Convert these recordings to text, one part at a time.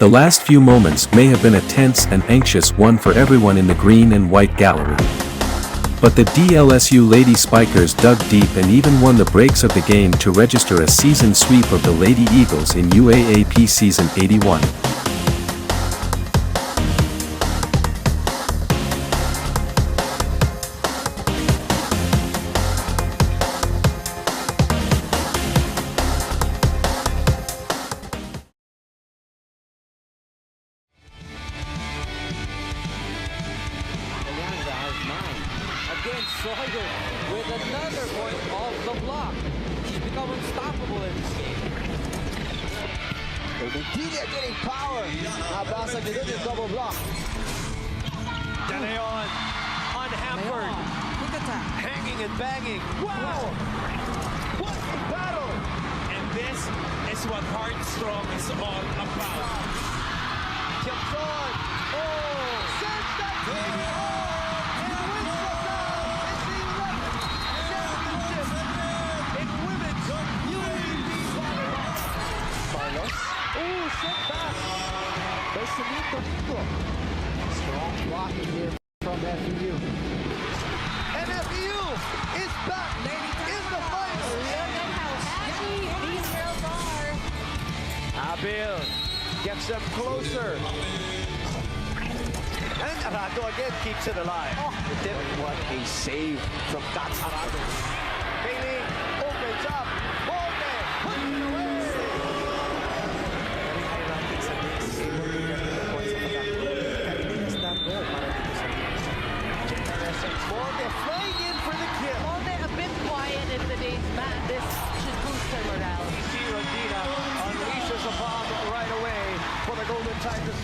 The last few moments may have been a tense and anxious one for everyone in the green and white gallery. But the DLSU Lady Spikers dug deep and even won the breaks of the game to register a season sweep of the Lady Eagles in UAAP Season 81. Against Sawyer with another point off the block. She's become unstoppable in this game. Hindi they're getting power. Nabasag nila yung double block. Ateneo unhampered. Quick attack. Hanging and banging. Wow! What a battle! And this is what Heartstrong is all about. Champion! Oh! Sends that team home! And wins the round! It's the 11th championship in women's UAAP volleyball. Carlos. Oh, set back. Besanito dito. Strong blocking here from FEU. And FEU is back in the final. These girls are. Abil gets them closer. And Arado again keeps it alive. Oh, what a save from Kat Arado. Bailey opens up. Molde puts it away. Molde flying in for the kill. Molde a bit quiet in today's match. This should boost their morale. DC Rodina unleashes a bomb right away for the Golden Tigers.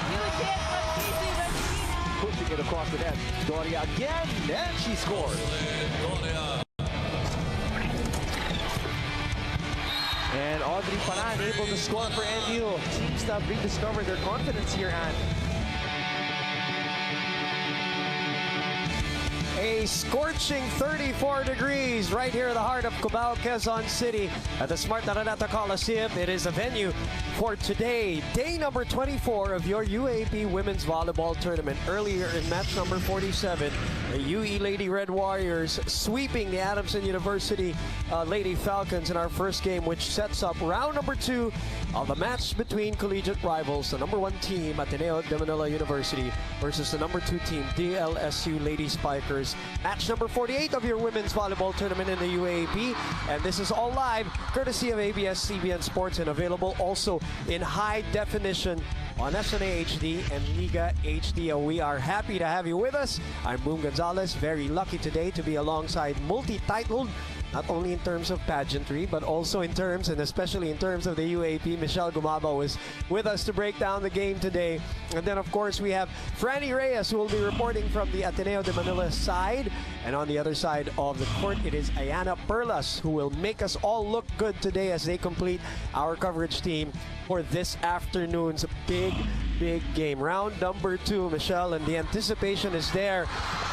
Huge hit from DC Regina. Pushing it across the net. Doria again, and she scores. And Audrey Paran able to score for NU. Seems to have rediscovered their confidence here, Anne. A scorching 34 degrees right here in the heart of Cubao, Quezon City at the Smart Naranata Coliseum. It is a venue for today, day number 24 of your UAAP Women's Volleyball Tournament. Earlier in match number 47, the UE Lady Red Warriors sweeping the Adamson University Lady Falcons in our first game, which sets up round number 2 of the match between collegiate rivals. The number 1 team, Ateneo de Manila University, versus the number 2 team, DLSU Lady Spikers. Match number 48 of your women's volleyball tournament in the UAAP. And this is all live, courtesy of ABS-CBN Sports, and available also in high definition on SNA HD and Liga HD. We are happy to have you with us. I'm Boom Gonzalez, very lucky today to be alongside multi-titled, not only in terms of pageantry, but also in terms, and especially in terms of the UAAP. Michelle Gumaba was with us to break down the game today. And then, of course, we have Franny Reyes, who will be reporting from the Ateneo de Manila side. And on the other side of the court, it is Ayana Perlas, who will make us all look good today as they complete our coverage team for this afternoon's big game. Round number 2, Michelle, and the anticipation is there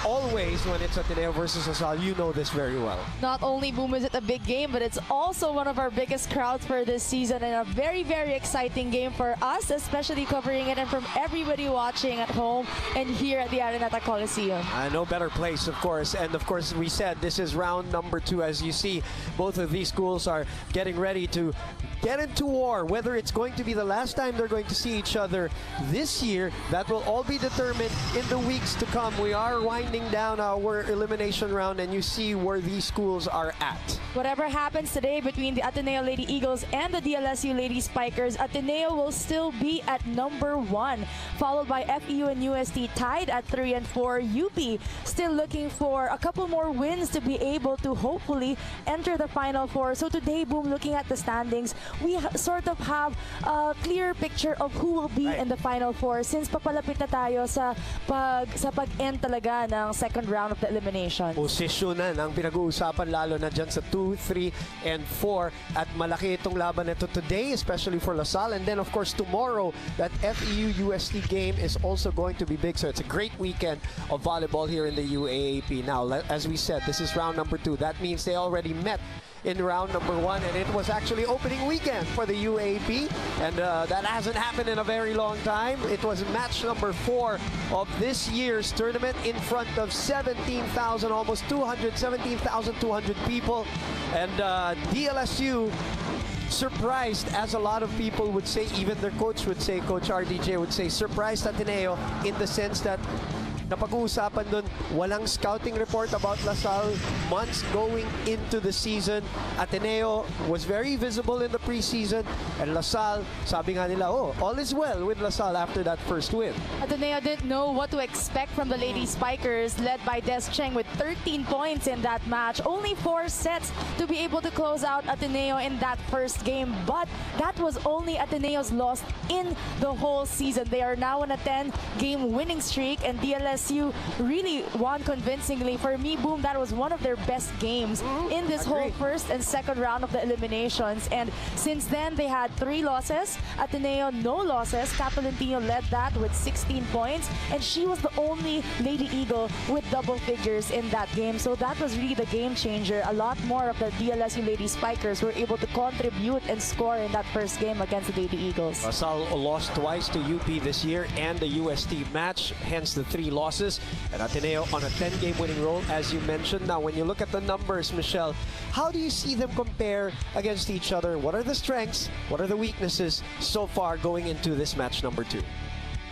always when it's Ateneo versus Asal. You know this very well. Not only, Boom, is it a big game, but it's also one of our biggest crowds for this season, and a very, very exciting game for us, especially covering it, and from everybody watching at home and here at the Araneta Coliseum. No better place, of course. And of course, we said this is round number 2. As you see, both of these schools are getting ready to get into war. Whether it's going to be the last time they're going to see each other this year, that will all be determined in the weeks to come. We are winding down our elimination round, and you see where these schools are at. Whatever happens today between the Ateneo Lady Eagles and the DLSU Lady Spikers, Ateneo will still be at number 1, followed by FEU and UST tied at 3 and 4. UP still looking for a couple more wins to be able to hopefully enter the Final Four. So today, Boom, looking at the standings, we sort of have a clear picture of who will be in the Final Four, since papalapit na tayo sa pag-end talaga ng second round of the elimination. Posisyonan ang pinag-uusapan, lalo na dyan sa 2, 3, and 4. At malaki itong laban nito today, especially for LaSalle. And then, of course, tomorrow, that FEU-UST game is also going to be big. So it's a great weekend of volleyball here in the UAAP. Now, as we said, this is round number 2. That means they already met in round number 1, and it was actually opening weekend for the UAAP, and that hasn't happened in a very long time. It was match number 4 of this year's tournament in front of 17,000, almost 17,200 people, and DLSU surprised, as a lot of people would say, even their coach would say, Coach RDJ would say, surprised Ateneo in the sense that napag-uusapan dun, walang scouting report about LaSalle months going into the season. Ateneo was very visible in the preseason, and LaSalle, sabi nga nila, oh, all is well with LaSalle after that first win. Ateneo didn't know what to expect from the Lady Spikers, led by Des Cheng with 13 points in that match. Only 4 sets to be able to close out Ateneo in that first game, but that was only Ateneo's loss in the whole season. They are now on a 10-game winning streak, and DLSU really won convincingly. For me, Boom, that was one of their best games in this whole first and second round of the eliminations. And since then, they had 3 losses. Ateneo, no losses. Kat Tolentino led that with 16 points, and she was the only Lady Eagle with double figures in that game. So that was really the game changer. A lot more of the DLSU Lady Spikers were able to contribute and score in that first game against the Lady Eagles. LaSalle lost twice to UP this year and the UST match, hence the 3 losses. And Ateneo on a 10-game winning roll, as you mentioned. Now, when you look at the numbers, Michelle, how do you see them compare against each other? What are the strengths? What are the weaknesses so far going into this match number 2?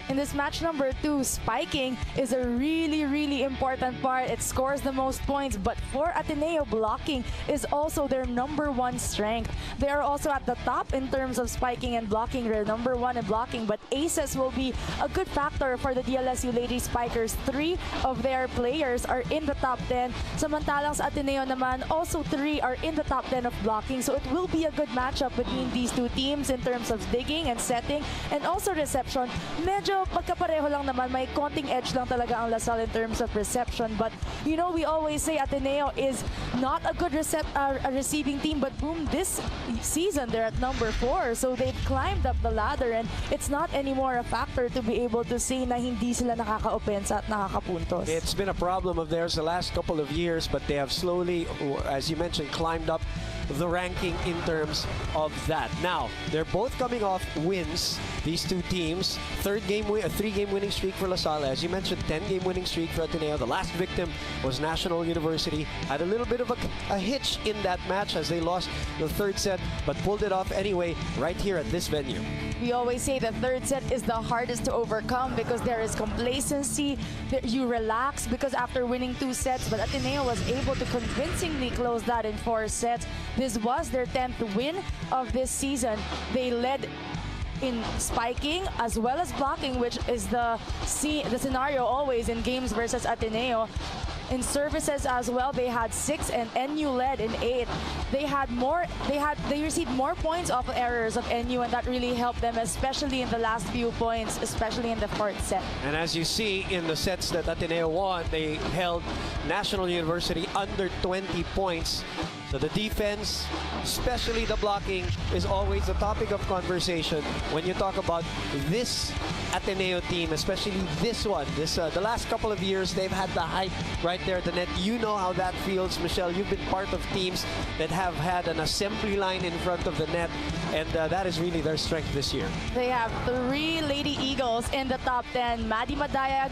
In this match number 2, spiking is a really important part. It scores the most points, but for Ateneo, blocking is also their number 1 strength. They are also at the top in terms of spiking and blocking. They're number 1 in blocking, but aces will be a good factor for the DLSU Lady Spikers. 3 of their players are in the top 10. Samantalang sa Ateneo naman, also 3 are in the top 10 of blocking. So it will be a good matchup between these 2 teams in terms of digging and setting, and also reception. Medyo magkapareho lang naman, may konting edge lang talaga ang LaSalle in terms of reception, but you know, we always say Ateneo is not a good receiving team, but Boom, this season they're at number 4, so they've climbed up the ladder, and it's not anymore a factor to be able to say na hindi sila nakaka-opensa at nakakapuntos. It's been a problem of theirs the last couple of years, but they have slowly, as you mentioned, climbed up the ranking in terms of that. Now, they're both coming off wins, these 2 teams. 3-game winning streak for LaSalle. As you mentioned, 10-game winning streak for Ateneo. The last victim was National University. Had a little bit of a hitch in that match as they lost the 3rd set, but pulled it off anyway right here at this venue. We always say the 3rd set is the hardest to overcome because there is complacency. You relax because after winning 2 sets, but Ateneo was able to convincingly close that in 4 sets. This was their 10th win of this season. They led in spiking as well as blocking, which is the scenario always in games versus Ateneo. In services as well, they had 6 and NU led in 8. They received more points off errors of NU, and that really helped them, especially in the last few points, especially in the 4th set. And as you see in the sets that Ateneo won, they held National University under 20 points. So the defense, especially the blocking, is always a topic of conversation when you talk about this Ateneo team, especially this one. The last couple of years, they've had the hype right there at the net. You know how that feels, Michelle. You've been part of teams that have had an assembly line in front of the net, and that is really their strength this year. They have 3 Lady Eagles in the top 10. Maddie Madayag,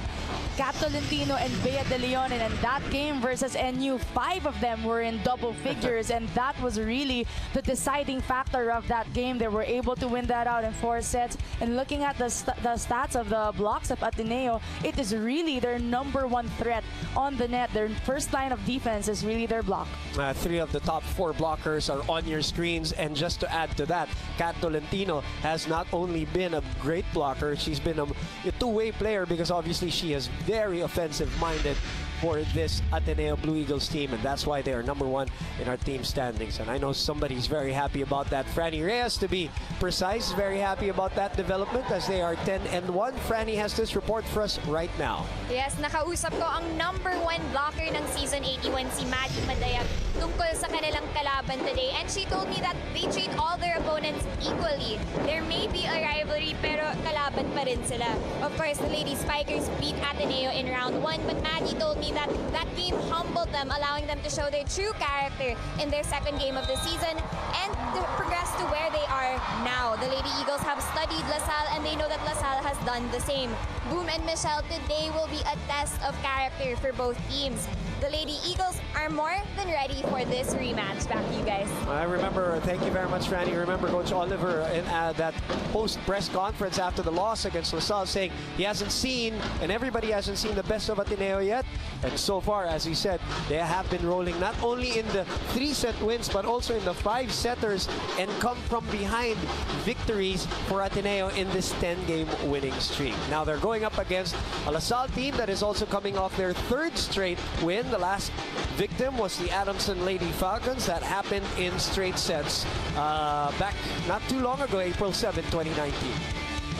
Kat Tolentino, and Bea De Leon. And in that game versus NU, 5 of them were in double figures, and that was really the deciding factor of that game. They were able to win that out in 4 sets. And looking at the stats of the blocks of Ateneo, it is really their number 1 threat on the net. Their first line of defense is really their block. 3 of the top 4 blockers are on your screens, and just to add to that, Kat Tolentino has not only been a great blocker, she's been a 2-way player because obviously she is very offensive-minded for this Ateneo Blue Eagles team, and that's why they are number 1 in our team standings. And I know somebody's very happy about that. Franny Reyes, to be precise, very happy about that development as they are 10-1. Franny has this report for us right now. Yes, nakausap ko ang number 1 blocker ng season 81, si Maddie Madayag, tungkol sa kanilang kalaban today. And she told me that they treat all their opponents equally. There may be a rivalry, pero kalaban pa rin sila. Of course, the Lady Spikers beat Ateneo in round 1, but Maddie told me me that that game humbled them, allowing them to show their true character in their second game of the season and to progress to where they are now. The Lady Eagles have studied LaSalle and they know that LaSalle has done the same. Boom and Michelle, today will be a test of character for both teams. The Lady Eagles are more than ready for this rematch. Back to you guys. I remember, thank you very much, Franny. Remember Coach Oliver in that post-press conference after the loss against LaSalle saying he hasn't seen, and everybody hasn't seen the best of Ateneo yet. And so far, as he said, they have been rolling not only in the 3-set wins, but also in the 5-setters and come from behind victories for Ateneo in this 10-game winning streak. Now they're going up against a LaSalle team that is also coming off their 3rd straight win. The last victim was the Adamson Lady Falcons. That happened in straight sets back not too long ago, April 7, 2019.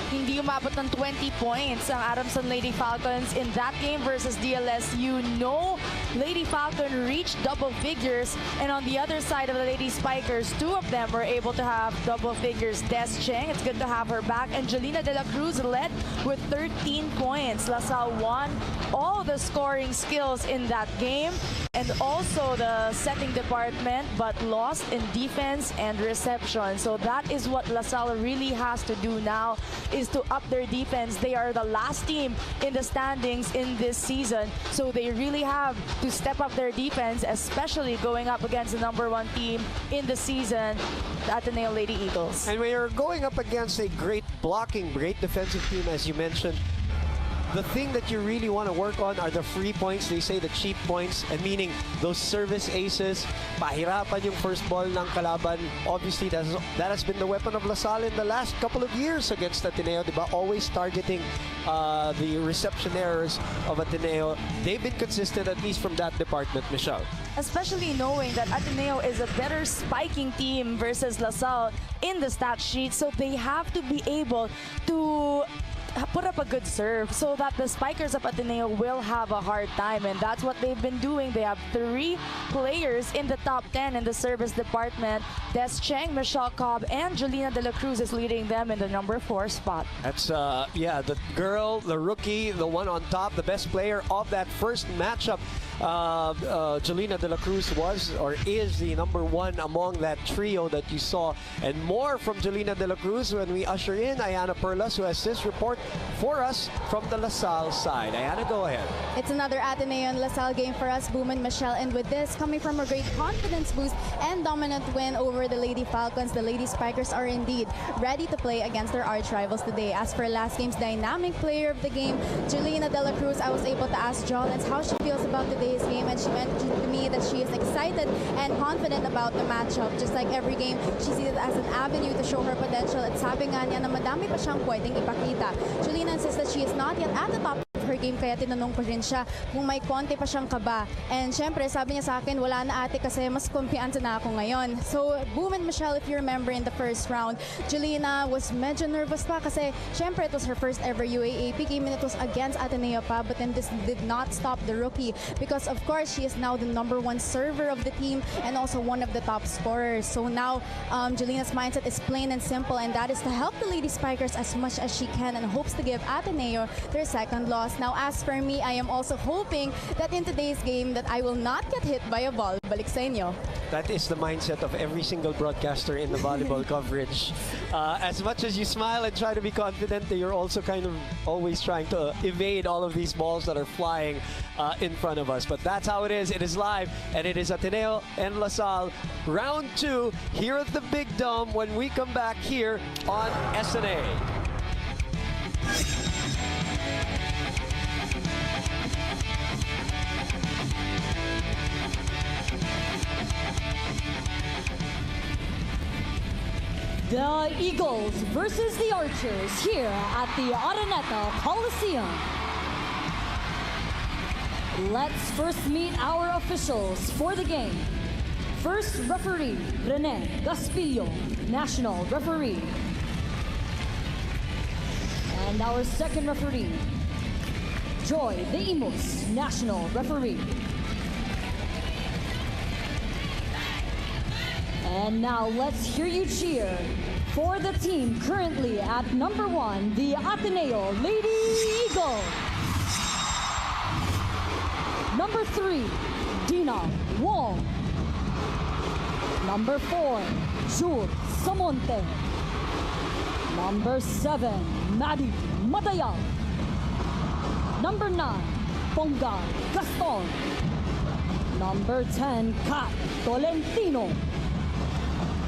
Hindi umabot ng 20 points ang Adamson Lady Falcons in that game versus DLSU. No Lady Falcon reached double figures, and on the other side of the Lady Spikers, 2 of them were able to have double figures. Des Cheng, it's good to have her back, and Jelena De La Cruz led with 13 points. LaSalle won all the scoring skills in that game and also the setting department, but lost in defense and reception. So that is what LaSalle really has to do now, is to up their defense. They are the last team in the standings in this season, so they really have to step up their defense, especially going up against the #1 team in the season, the Ateneo Lady Eagles. And we are going up against a great blocking, great defensive team, as you mentioned. The thing that you really want to work on are the free points. They say the cheap points, and meaning those service aces. Pahirapan yung first ball ng kalaban. Obviously, that has been the weapon of LaSalle in the last couple of years against Ateneo, diba? Always targeting the reception errors of Ateneo. They've been consistent, at least from that department, Michelle. Especially knowing that Ateneo is a better spiking team versus LaSalle in the stat sheet, so they have to be able to put up a good serve so that the Spikers of Ateneo will have a hard time, and that's what they've been doing. They have 3 players in the top 10 in the service department. Des Cheng, Michelle Cobb, and Jelena De La Cruz is leading them in the #4 spot. That's, yeah, the girl, the rookie, the one on top, the best player of that first matchup. Jelena De La Cruz was, or is, the #1 among that trio that you saw. And more from Jelena De La Cruz when we usher in Ayana Perlas, who has this report for us from the LaSalle side. Ayana, go ahead. It's another Ateneo and LaSalle game for us, Boom and Michelle. And with this, coming from a great confidence boost and dominant win over the Lady Falcons, the Lady Spikers are indeed ready to play against their arch rivals today. As for last game's dynamic player of the game, Jelena De La Cruz, I was able to ask Jolens how she feels about today's game, and she mentioned to me that she is excited and confident about the matchup. Just like every game, she sees it as an avenue to show her potential. At sabi nga niya na madami pa siyang pwedeng ipakita. Jelena insists that she is not yet at the top of her game, kaya tinanong ko rin siya kung may konti pa siyang kaba. And syempre, sabi niya sa akin, wala na ate kasi mas kumpiyansa na ako ngayon. So, Boom and Michelle, if you remember in the first round, Jelena was medyo nervous pa kasi syempre it was her first ever UAAP game and it was against Ateneo pa, but then this did not stop the rookie because of course she is now the #1 server of the team and also one of the top scorers. So now Jelena's mindset is plain and simple, and that is to help the Lady Spikers as much as she can and hopes to give Ateneo their second loss. Now, as for me, I am also hoping that in today's game that I will not get hit by a ball. Balik sa inyo. That is the mindset of every single broadcaster in the volleyball coverage. As much as you smile and try to be confident, you're also kind of always trying to evade all of these balls that are flying in front of us. But that's how it is. It is live, and it is Ateneo and LaSalle. Round 2 here at the Big Dome when we come back here on SNA. The Eagles versus the Archers here at the Araneta Coliseum. Let's first meet our officials for the game. First referee, Rene Gaspillo, National Referee. And our second referee, Joy De Imus, National Referee. And now let's hear you cheer for the team currently at #1, the Ateneo Lady Eagles. Number 3, Dina Wong. Number 4, Jur Samonte. Number 7, Maddie Madaya. Number 9, Ponga Gaston. Number 10, Kat Tolentino.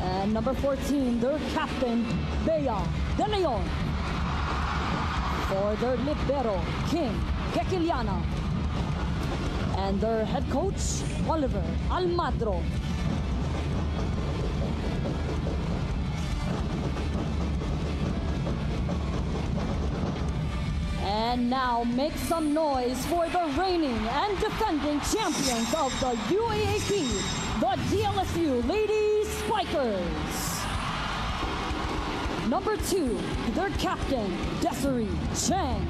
And number 14, their captain, Bea De Leon. For their libero, Kim Kekiliana. And their head coach, Oliver Almadro. And now make some noise for the reigning and defending champions of the UAAP, the DLSU Lady Spikers. Number 2, their captain, Desiree Cheng.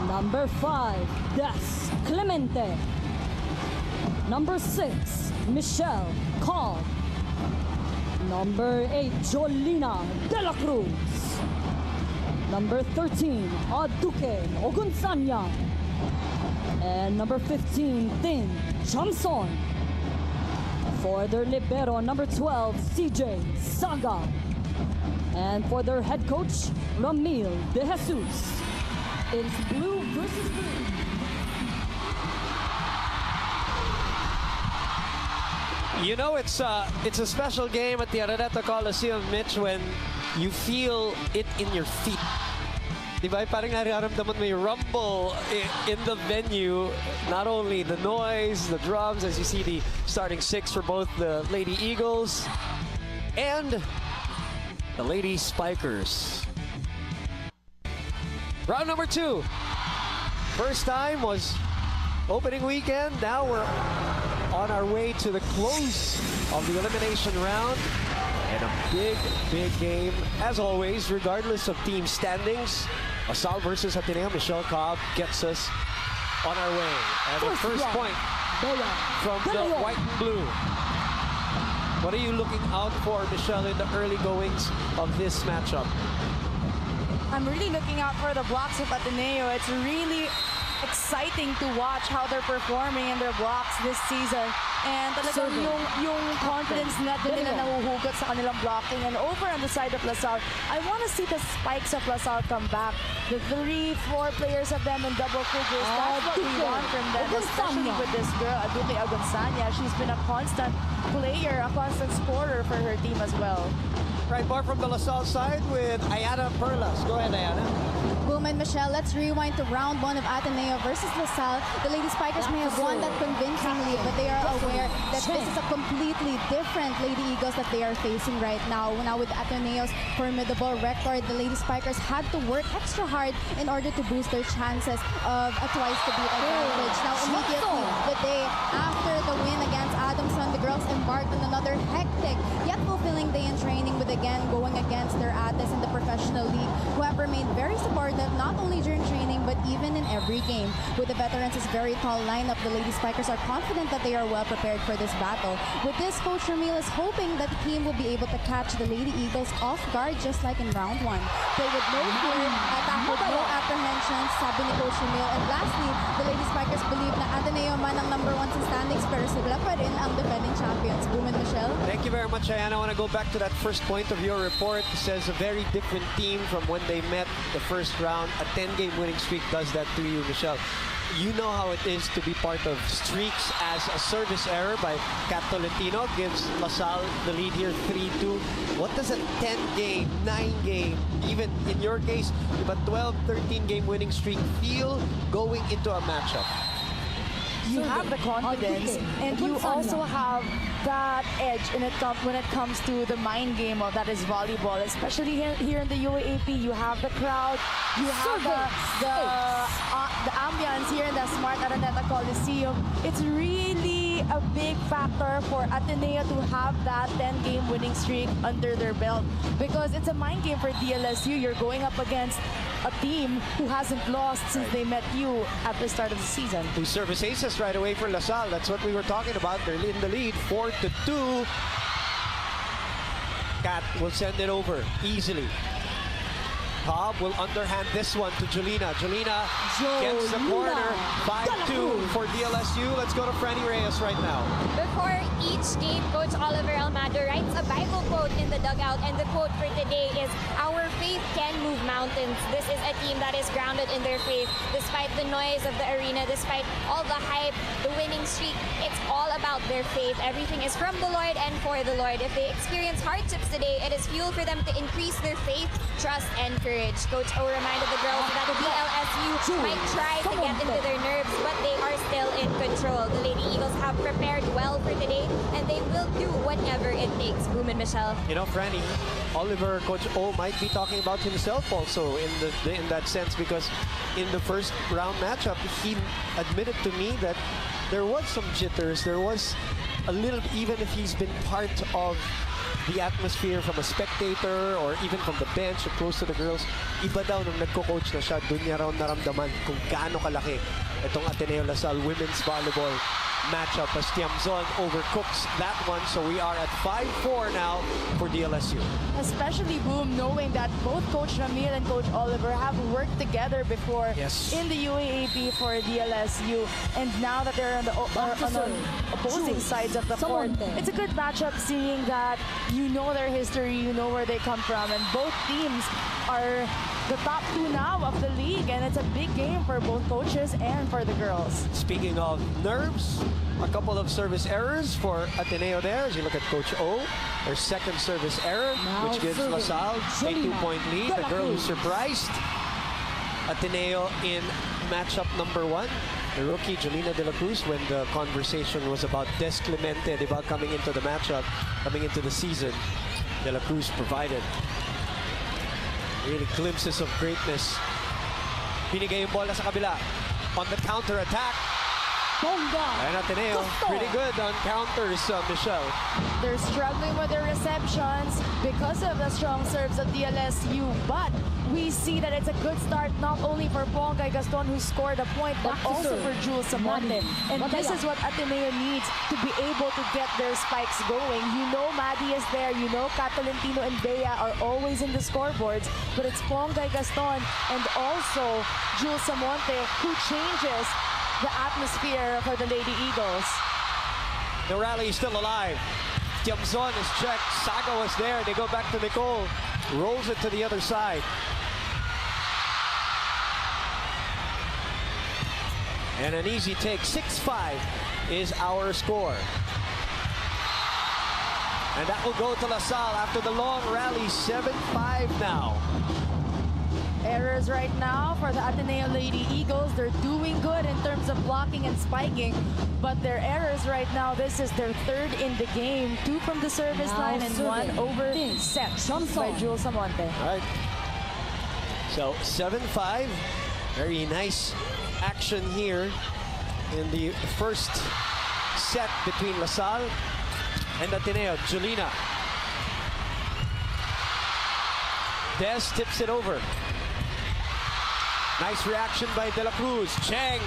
Number 5, Des Clemente. Number 6, Michelle Cobb. Number 8, Jolina De La Cruz. Number 13, Aduke Ogunsanya. And number 15, Tin Chamson. For their libero, number 12, CJ Saga. And for their head coach, Ramil De Jesus. It's blue versus blue. You know, it's a special game at the Araneta Coliseum, Mitch, when you feel it in your feet. Diba? Parang nararamdaman mo yung rumble in the venue. Not only the noise, the drums, as you see the starting 6 for both the Lady Eagles and the Lady Spikers. Round number 2. First time was opening weekend. Now we're on our way to the close of the elimination round. And a big, big game, as always, regardless of team standings. LaSalle versus Ateneo. Michelle Cobb gets us on our way. And the first point from the white and blue. What are you looking out for, Michelle, in the early goings of this matchup? I'm really looking out for the blocks of Ateneo. It's really exciting to watch how they're performing in their blocks this season. And talagang yung confidence na nila nahuhugot sa kanilang blocking. And over on the side of LaSalle, I want to see the spikes of LaSalle come back. The 3-4 players of them in double figures. That's what we want from them, especially with this girl, Aduke Agonsanya. She's been a constant player, a constant scorer for her team as well. Right, more from the LaSalle side with Ayana Perlas. Go ahead, Ayana. Boom and Michelle, let's rewind to round 1 of Ateneo versus LaSalle. The Lady Spikers may have won that convincingly, but they are aware that this is a completely different Lady Eagles that they are facing right now. Now with Ateneo's formidable record, the Lady Spikers had to work extra hard in order to boost their chances of a twice-to-beat advantage. Now immediately, the day after the win against Adamson, the girls embarked on another hectic yet fulfilling day in training with again going against their ates in the professional league, who have remained very supportive not only during training but even in every game. With the veterans' very tall lineup, the Lady Spikers are confident that they are well prepared for this battle. With this, Coach Ramil is hoping that the team will be able to catch the Lady Eagles off guard just like in round 1. Play with no fear, attack with no apprehensions, sabi ni Coach Ramil. And lastly, the Lady Spikers believe na Ateneo man ang number 1 sa standings pero sila pa rin ang defending champions. Boom and Michelle. Thank you very much, Ayana. I want to go back to that first point of your report. It says a very different team from when they met the first round. A 10-game winning streak does that to you, Michelle. You know how it is to be part of streaks, as a service error by Kat Tolentino gives LaSalle the lead here 3-2. What does a 10-game, 9-game, even in your case, a 12, 13-game winning streak feel going into a matchup? You have the confidence, and you also have that edge when it comes to the mind game of that is volleyball, especially here in the UAAP. You have the crowd, you have the ambience here in the Smart Araneta Coliseum. It's really a big factor for Ateneo to have that 10-game winning streak under their belt, because it's a mind game for DLSU. You're going up against a team who hasn't lost since they met you at the start of the season. Two service aces right away for LaSalle. That's what we were talking about. They're in the lead, 4-2. Kat will send it over easily. Cobb will underhand this one to Jolina. Jolina gets the corner. 5-2 for DLSU. Let's go to Franny Reyes right now. Before each game, Coach Oliver Almado writes a Bible quote in the dugout, and the quote for today is, "Our faith can move mountains." This is a team that is grounded in their faith. Despite the noise of the arena, despite all the hype, the winning streak, it's all about their faith. Everything is from the Lord and for the Lord. If they experience hardships today, it is fuel for them to increase their faith, trust, and courage. Coach O reminded the girls that the DLSU might try to get into their nerves, but they are still in control. The Lady Eagles have prepared well for today, and they will do whatever it takes. Boom and Michelle. You know, Franny, Oliver, Coach O might be talking about himself also in that sense, because in the first round matchup, he admitted to me that there was some jitters. There was a little, even if he's been part of the atmosphere from a spectator or even from the bench or close to the girls, iba daw nung nagko-coach na siya, doon niya raw naramdaman kung gaano kalaki itong Ateneo Lasal women's volleyball matchup as Tiamzon overcooks that one. So we are at 5-4 now for DLSU. Especially Boom, knowing that both Coach Ramil and Coach Oliver have worked together before in the UAAP for DLSU, and now that they're on the opposing sides of the court, it's a good matchup, seeing that you know their history, you know where they come from, and both teams are the top two now of the league, and it's a big game for both coaches and for the girls. Speaking of nerves, a couple of service errors for Ateneo there. As you look at Coach O, their second service error, which gives LaSalle a 2-point lead. The girl who surprised Ateneo in matchup number 1, the rookie Jolina De La Cruz, when the conversation was about Des Clemente, about coming into the matchup, coming into the season. De La Cruz provided really glimpses of greatness. Binigay yung bola sa kabila. On the counter-attack. And Ateneo, pretty good on counters, Michelle. They're struggling with their receptions because of the strong serves of DLSU, but we see that it's a good start not only for Pongay Gaston, who scored a point, but also for Jules Samonte. And this is what Ateneo needs to be able to get their spikes going. You know Maddie is there, you know Catalentino and Bea are always in the scoreboards, but it's Pongay Gaston and also Jules Samonte who changes the atmosphere for the Lady Eagles. The rally is still alive. Tiamzon is checked. Saga was there. They go back to Nicole. Rolls it to the other side. And an easy take. 6-5 is our score. And that will go to LaSalle after the long rally. 7-5 now. Errors right now for the Ateneo Lady Eagles. They're doing good in terms of blocking and spiking, but their errors right now, this is their third in the game. 2 from the service line and 1 over set by Jules Samonte. All right. So 7-5. Very nice action here in the first set between LaSalle and Ateneo. Jolina. Des tips it over. Nice reaction by De La Cruz. Cheng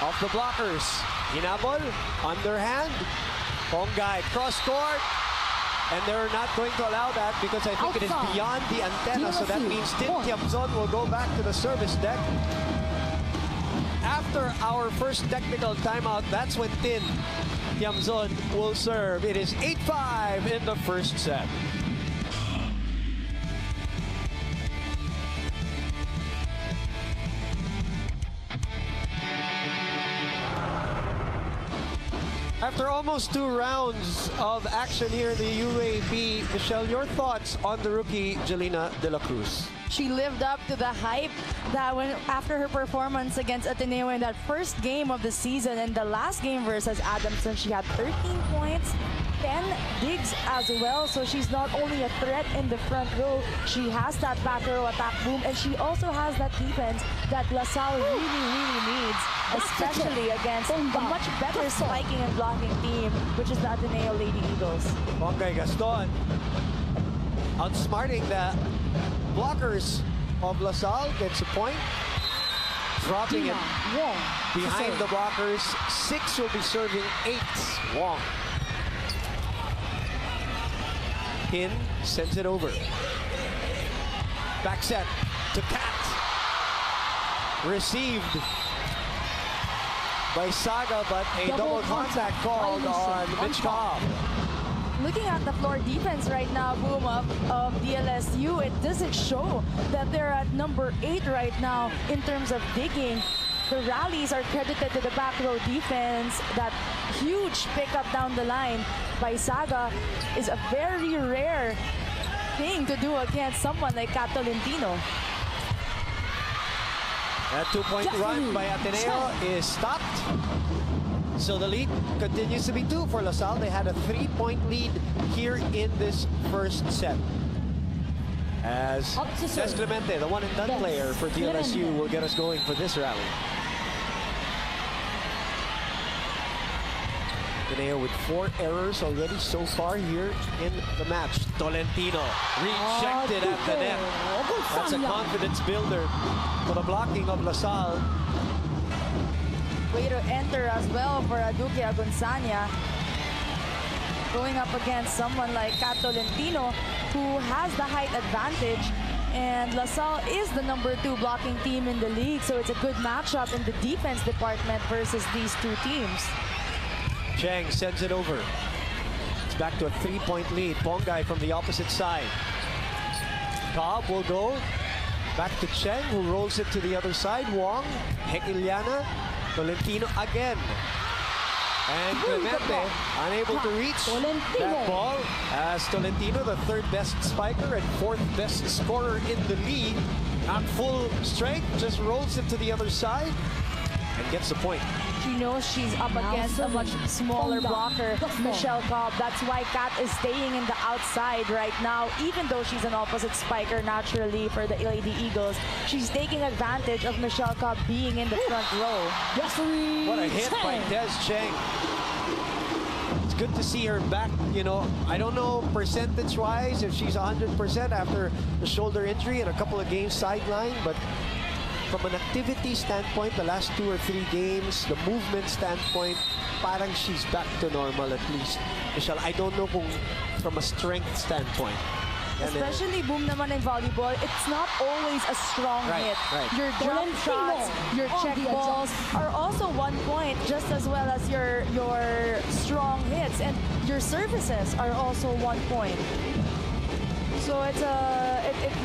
off the blockers. Hinabol, underhand. Pongay, cross court. And they're not going to allow that because I think it is beyond the antenna. So that means Tin Tiamzon will go back to the service deck. After our first technical timeout, that's when Tin Tiamzon will serve. It is 8-5 in the first set. After almost 2 rounds of action here in the UAAP, Michelle, your thoughts on the rookie Jolina De La Cruz? She lived up to the hype that after her performance against Ateneo in that first game of the season, and the last game versus Adamson, she had 13 points, 10 digs as well. So she's not only a threat in the front row, she has that back row attack, Boom, and she also has that defense that LaSalle really needs, especially against a much better spiking and blocking team, which is the Ateneo Lady Eagles. Pongay Gaston outsmarting the blockers of LaSalle, gets a point. Dropping it behind the blockers. 6 will be serving 8. Wong. Pin sends it over. Back set. to Cat. Received by Saga, but a double contact called on Mitch Cobb. Looking at the floor defense right now, Boom, of DLSU, it doesn't show that they're at number 8 right now in terms of digging. The rallies are credited to the back row defense. That huge pickup down the line by Saga is a very rare thing to do against someone like Kat Tolentino. That 2-point run by Ateneo is stopped. So the lead continues to be 2 for LaSalle. They had a 3-point lead here in this first set. As Des Clemente, the one-and-done player for DLSU, will get us going for this rally. Ateneo with 4 errors already so far here in the match. Tolentino rejected at the net. That's a confidence builder for the blocking of LaSalle. Way to enter as well for Duque Agoncania. Going up against someone like Kat Tolentino, who has the height advantage. And LaSalle is the number 2 blocking team in the league, so it's a good matchup in the defense department versus these two teams. Cheng sends it over. It's back to a 3-point lead. Pongai from the opposite side. Cobb will go back to Cheng, who rolls it to the other side. Wong, Hekiliana, Tolentino again. And Clemente unable to reach that ball, as Tolentino, the 3rd best spiker and 4th best scorer in the league, at full strength, just rolls it to the other side and gets the point. She knows she's up against a much smaller blocker, Michelle Cobb. That's why Kat is staying in the outside right now, even though she's an opposite spiker naturally for the Lady Eagles. She's taking advantage of Michelle Cobb being in the front row. What a hit by Des Cheng. It's good to see her back. You know, I don't know percentage-wise if she's 100% after the shoulder injury and a couple of games sidelined, but from an activity standpoint, the last 2 or 3 games, the movement standpoint, parang she's back to normal at least. Michelle, I don't know kung from a strength standpoint. Especially Boom naman in volleyball, it's not always a strong hit. Your drop shots, your check balls are also 1 point, just as well as your strong hits, and your services are also 1 point. So it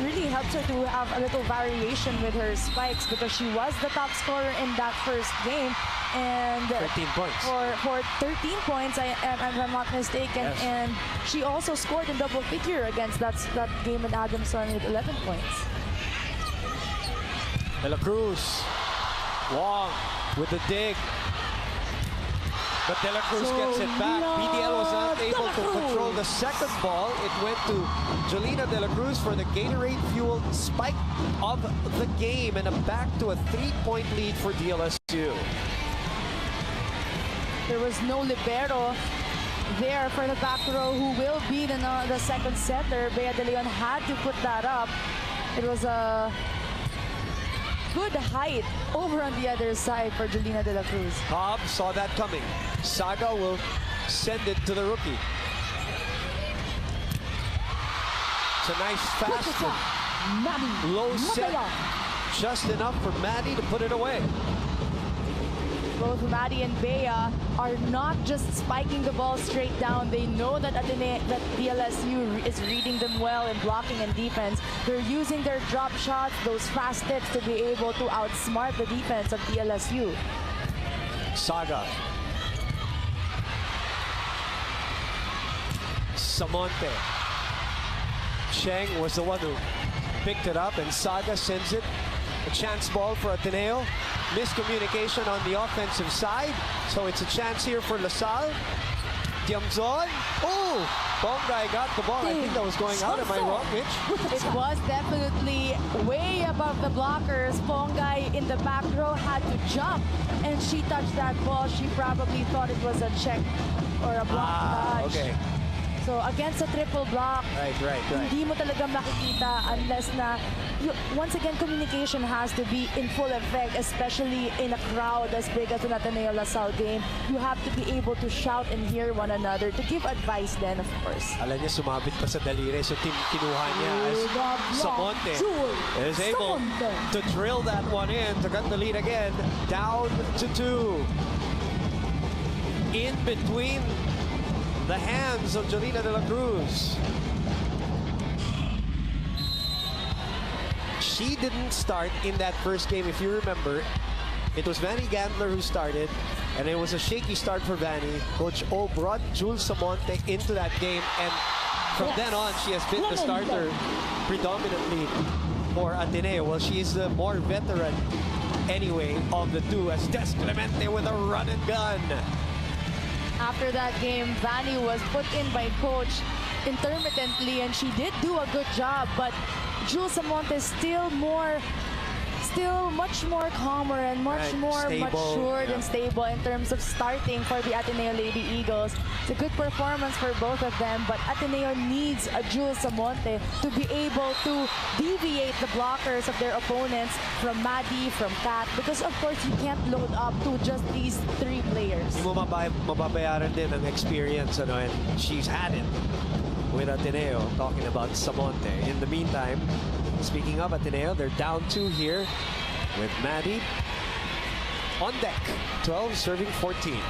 really helps her to have a little variation with her spikes, because she was the top scorer in that first game, and 13 points. For 13 points, I'm not mistaken, yes. And she also scored in double figure against that game in Adamson with 11 points. De La Cruz, Wong with the dig. But De La Cruz gets it back. BDL was not able to control the second ball. It went to Jolina De La Cruz for the Gatorade-fueled spike of the game, and back to a 3-point lead for DLSU. There was no libero there for the back row, who will be the second setter. Bea De Leon had to put that up. It was a good height over on the other side for Jolina De La Cruz. Cobb saw that coming. Saga will send it to the rookie. It's a nice fast one. Low set. Just enough for Maddie to put it away. Both Maddie and Bea are not just spiking the ball straight down. They know that DLSU is reading them well in blocking and defense. They're using their drop shots, those fast tips, to be able to outsmart the defense of DLSU. Saga. Samonte. Cheng was the one who picked it up, and Saga sends it. A chance ball for Ateneo. Miscommunication on the offensive side. So it's a chance here for LaSalle. Tiamzon. Oh! Pongai got the ball. I think that was going out. Am I wrong, Mitch? It was definitely way above the blockers. Pongai in the back row had to jump, and she touched that ball. She probably thought it was a check or a block touch. Okay. So against a triple block, Right. hindi mo talaga makikita unless na, once again, communication has to be in full effect, especially in a crowd as big as an Ateneo LaSalle game. You have to be able to shout and hear one another, to give advice then, of course. Alam niya, sumabit pa sa daliri. So kinuha niya as Samonte is able to drill that one in to cut the lead again. Down to 2. In between the hands of Jolina de la Cruz. She didn't start in that first game, if you remember. It was Vanny Gandler who started, and it was a shaky start for Vanny. Coach O brought Jules Samonte into that game, and from then on, she has been the starter predominantly for Ateneo. Well, she is the more veteran anyway of the two, as Des Clemente with a run and gun. After that game, Vanny was put in by coach intermittently, and she did do a good job, but Jules Samonte is still much more calmer and much more matured and stable in terms of starting for the Ateneo Lady Eagles. It's a good performance for both of them, but Ateneo needs a Jules Samonte to be able to deviate the blockers of their opponents from Maddie, from Kat, because of course you can't load up to just these 3 players. Hindi mo mababayaran din ang experience, and she's had it with Ateneo, talking about Samonte. In the meantime, speaking of Ateneo, they're down 2 here with Maddie on deck. 12 serving 14.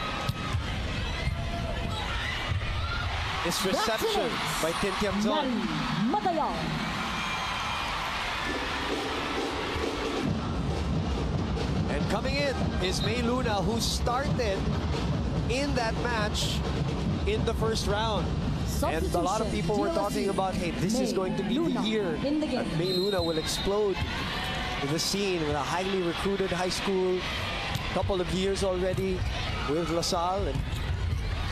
This reception by Tin Tiamzon. And coming in is May Luna, who started in that match in the first round. And a lot of people were talking about, hey, this is going to be the year that May Luna will explode the scene with a highly recruited high school, couple of years already with LaSalle, and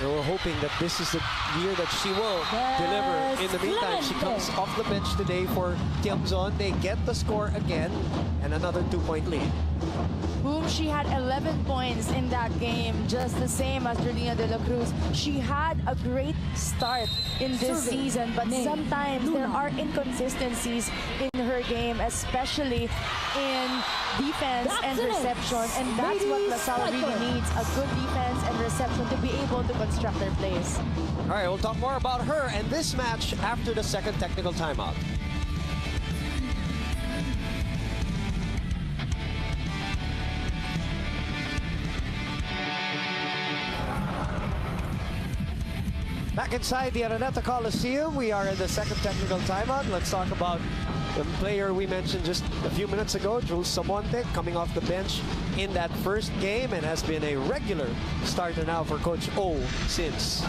we're hoping that this is the year that she will deliver. In the meantime, she comes off the bench today for Tiamzon. They get the score again, and another 2-point lead. Boom, she had 11 points in that game, just the same as Jolina de la Cruz. She had a great start in this season, but sometimes there are inconsistencies in her game, especially in defense and reception, and that's what LaSalle really needs, a good defense and reception to be able to construct their plays. All right, we'll talk more about her and this match after the second technical timeout. Back inside the Araneta Coliseum, we are in the second technical timeout. Let's talk about the player we mentioned just a few minutes ago, Jules Samonte, coming off the bench in that first game and has been a regular starter now for Coach O since.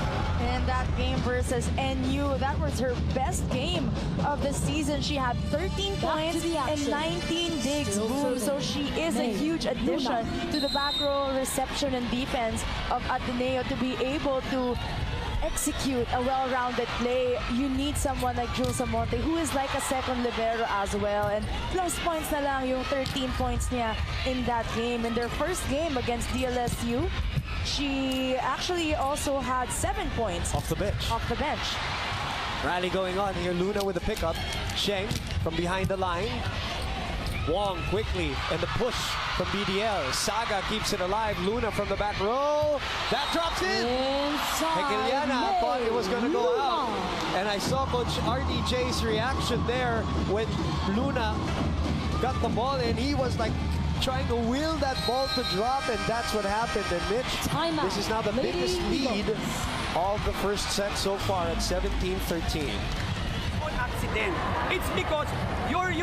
And that game versus NU, that was her best game of the season. She had 13 points and 19 digs. Boom. So she is a huge addition to the back row reception and defense of Ateneo to be able to execute a well-rounded play. You need someone like Jules Samonte, who is like a second libero as well. And plus points na lang yung 13 points niya in that game. In their first game against DLSU, she actually also had 7 points. Off the bench. Rally going on here. Luna with the pickup. Sheng from behind the line. Wong quickly, and the push from BDL. Saga keeps it alive. Luna from the back row. That drops in. Hekeliana thought it was going to go out. And I saw Coach RDJ's reaction there when Luna got the ball, and he was like trying to will that ball to drop, and that's what happened. And Mitch, this is now the biggest lead of the first set so far at 17-13. Accident. It's because you're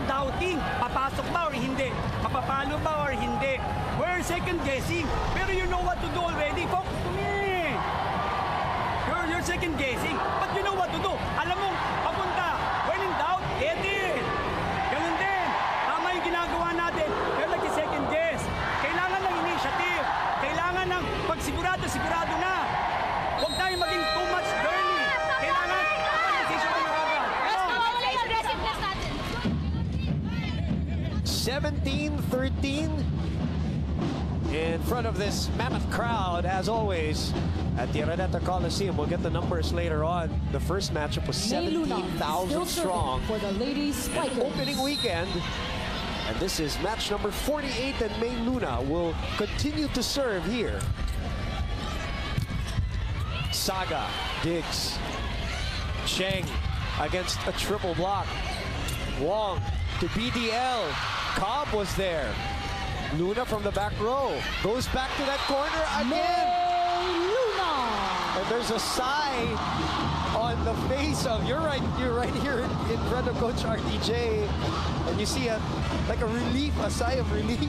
doubting. Papasok ba or hindi? Mapapalo ba or hindi? We're second guessing. Pero you know what to do already. Focus to me. You're second guessing. But you know what to do. Alam mo, papunta. When in doubt, edit. Ganun din. Tama yung ginagawa natin. Pero nag-second guess. Kailangan ng initiative. Kailangan ng pagsigurado na. Huwag tayo maging too much girly. Kailangan 17-13, in front of this mammoth crowd, as always, at the Araneta Coliseum. We'll get the numbers later on. The first matchup was May Luna, 17,000 still strong. serving for the Lady Spikers. Opening weekend. And this is match number 48, and May Luna will continue to serve here. Saga digs. Cheng against a triple block. Wong to BDL. Cobb was there. Luna from the back row. Goes back to that corner again. May Luna. And there's a sigh on the face of, you're right here in front of Coach RDJ. And you see a sigh of relief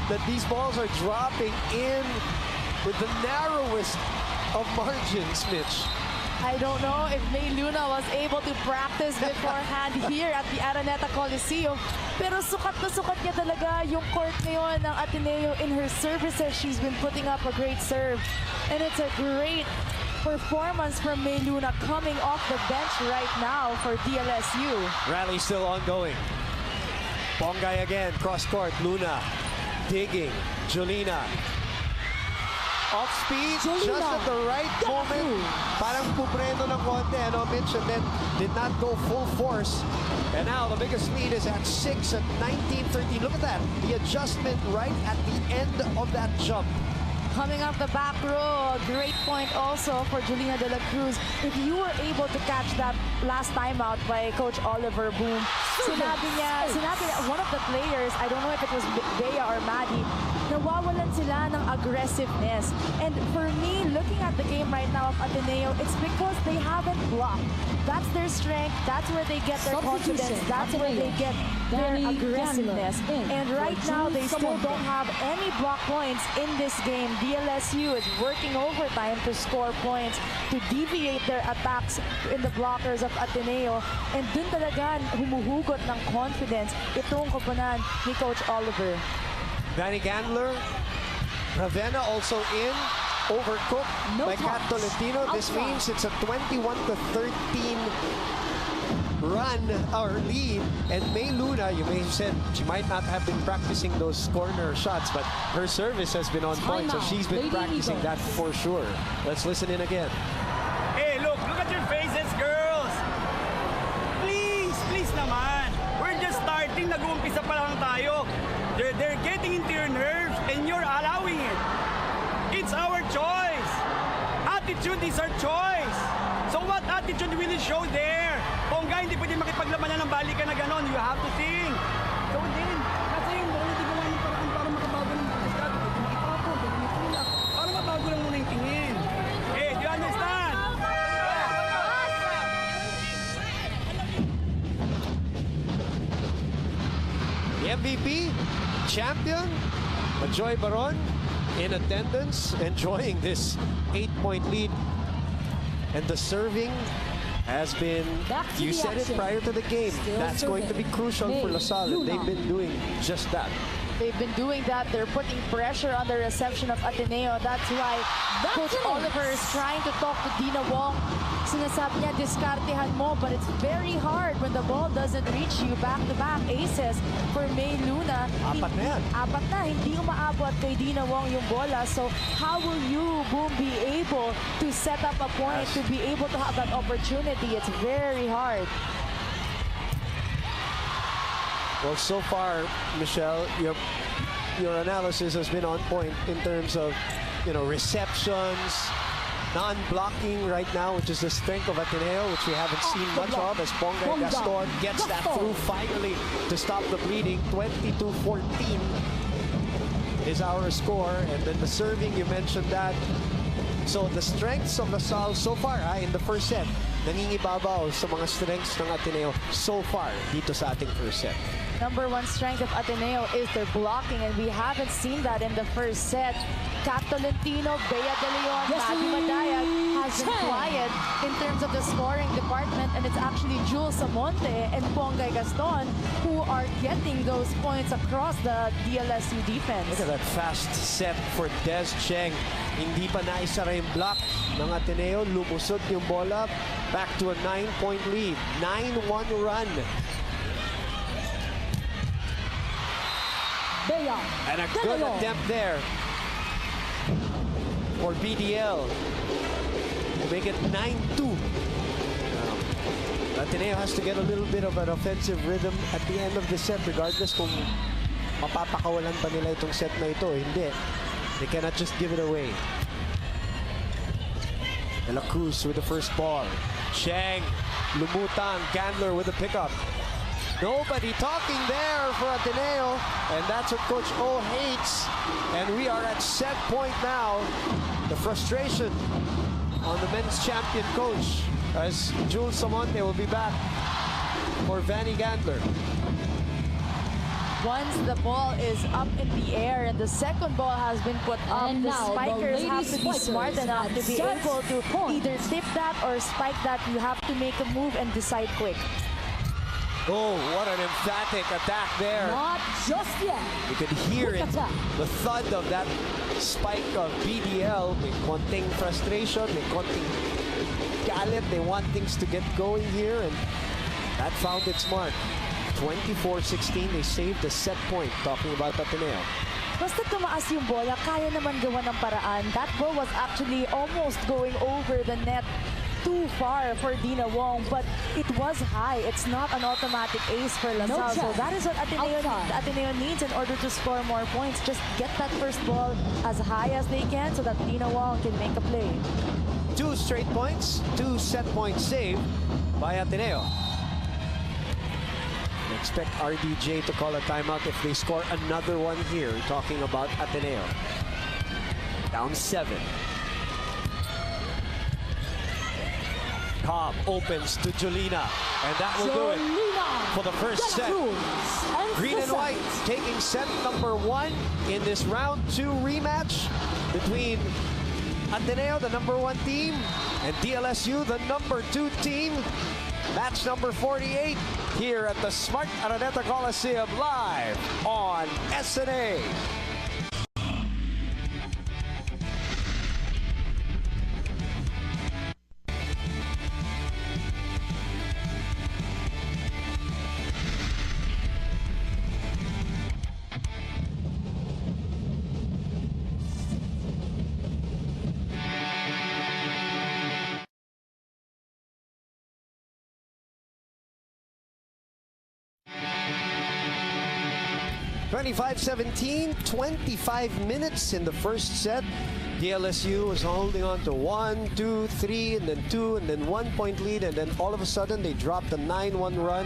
that these balls are dropping in with the narrowest of margins, Mitch. I don't know if May Luna was able to practice beforehand here at the Araneta Coliseum. Pero sukat na sukat niya talaga yung court ngayon ng Ateneo in her services. She's been putting up a great serve. And it's a great performance from May Luna coming off the bench right now for DLSU. Rally still ongoing. Bongay again, cross court. Luna digging. Jolina. Off speed, just at the right moment. Parang pupreno ng konti, ano, Mitch, and then did not go full force. And now the biggest lead is at 6 at 19-13. Look at that, the adjustment right at the end of that jump. Coming off the back row, a great point also for Julina De La Cruz. If you were able to catch that last timeout by Coach Oliver Boom, sinabi niya, one of the players, I don't know if it was Bea or Maddie, nawawalan sila ng aggressiveness. And for me, looking at the game right now of Ateneo, it's because they haven't blocked. That's their strength. That's where they get their confidence. That's where they get their aggressiveness. And right now, they still don't have any block points in this game. DLSU is working overtime to score points, to deviate their attacks in the blockers of Ateneo. And dun talaga humuhugot ng confidence itong koponan ni Coach Oliver. Danny Gandler, Ravenna also in, overcooked by Kat Tolentino. This means it's a 21-13 run or lead, and May Luna, you may have said she might not have been practicing those corner shots, but her service has been on point, so she's been practicing that for sure. Let's listen in again. Hey, look at your faces, girls. Please naman. We're just starting, nag-uumpisa pa lang tayo. They're getting into your nerves, and you're allowing it. It's our choice. Attitude is our choice. So what attitude will you show there? Pongga, hindi pwede makipaglamanan ng balikan na ganon. You have to think. So then, kasi yung hindi gawa ng paraan para makabago ng balikan. Makipapon, makipulak. Para mabago lang muna yung tingin. Hey, do you understand? The MVP, Champion, Joy Baron, in attendance, enjoying this 8-point lead. And the serving has been, you said it prior to the game, that's going to be crucial for LaSalle, and they've been doing just that. They've been doing that. They're putting pressure on the reception of Ateneo. That's why Coach Oliver is trying to talk to Dina Wong. Sinasabi niya, diskartehan mo, but it's very hard when the ball doesn't reach you. Back-to-back aces for May Luna. Apat na yan. Apat na, hindi umaabot kay Dina Wong yung bola. So how will you, Boom, be able to set up a point, to be able to have that opportunity? It's very hard. Well, so far, Michelle, your analysis has been on point in terms of, receptions, non-blocking right now, which is the strength of Ateneo, which we haven't seen much of, as Bongay Gaston gets that through finally to stop the bleeding. 22-14 is our score, and then the serving, you mentioned that. So the strengths of LaSalle so far in the first set, nangingibabaw sa mga strengths ng Ateneo so far dito sa ating first set. Number one strength of Ateneo is their blocking, and we haven't seen that in the first set. Kat Tolentino, Bea De Leon, Maddie Madayag has been quiet in terms of the scoring department, and it's actually Jules Samonte and Bongay Gaston who are getting those points across the DLSU defense. Look at that fast set for Des Cheng. Hindi pa naisara yung block ng Ateneo. Lumusot yung bola. Back to a 9-point lead. 9-1 run. Bea And a De good Leon. attempt there for BDL. Make it 9-2. Ateneo has to get a little bit of an offensive rhythm at the end of the set, regardless kung mapapakawalan pa nila itong set na ito. Hindi. They cannot just give it away. De La Cruz with the first ball. Cheng, lumutang, Gandler with the pickup. Nobody talking there for Ateneo, and that's what Coach O hates. And we are at set point now. The frustration on the men's champion coach, as Jules Samonte will be back for Vanny Gandler. Once the ball is up in the air and the second ball has been put up, And the now the spikers Lady have to be Spikers smart enough to be have able to points. either tip that or spike that. You have to make a move and decide quick. Oh, what an emphatic attack there. Not just yet. You could hear Quick it, attack. the thud of that spike of BDL. May konting frustration, may konting galit. They want things to get going here, and that found its mark. 24-16, they saved the set point, talking about Ateneo. Basta tumaas yung bola, kaya naman gawa ng paraan. That ball was actually almost going over the net too far for Dina Wong, but it was high. It's not an automatic ace for LaSalle. So chance. that is what Ateneo needs in order to score more points. Just get that first ball as high as they can so that Dina Wong can make a play. 2 straight points, 2 set points saved by Ateneo. Expect RDJ to call a timeout if they score another one here, talking about Ateneo. Down 7. Cobb opens to Jolina, and that will do it for the first set. Green and white taking set number 1 in this round 2 rematch between Ateneo, the number 1 team, and DLSU, the number 2 team. Match number 48 here at the Smart Araneta Coliseum, live on SNA. (25-17), 25 minutes in the first set. DLSU was holding on to 1, 2, 3, and then 2, and then 1 point lead, and then all of a sudden they dropped a 9-1 run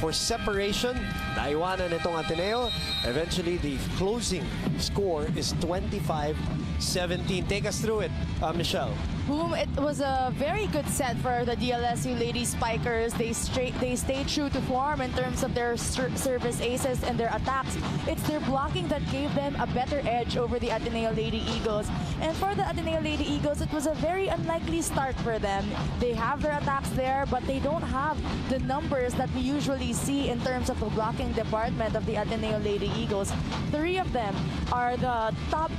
for separation. Naiwanan itong Ateneo. Eventually, the closing score is 25-17. Take us through it, Michelle. Boom, it was a very good set for the DLSU Lady Spikers. They stayed true to form in terms of their service aces and their attacks. It's their blocking that gave them a better edge over the Ateneo Lady Eagles. And for the Ateneo Lady Eagles, it was a very unlikely start for them. They have their attacks there, but they don't have the numbers that we usually see in terms of the blocking department of the Ateneo Lady Eagles. 3 of them are in the top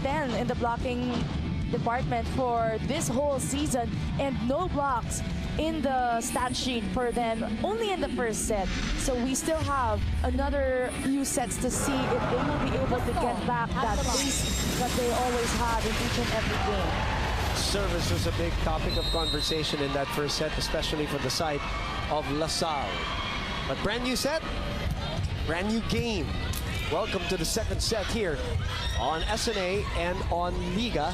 10 in the blocking department for this whole season, and no blocks in the stat sheet for them, only in the first set. So we still have another few sets to see if they will be able to get back that pace that they always had in each and every game. Service was a big topic of conversation in that first set, especially for the side of LaSalle. But brand new set, brand new game. Welcome to the second set here on SNA and on Liga.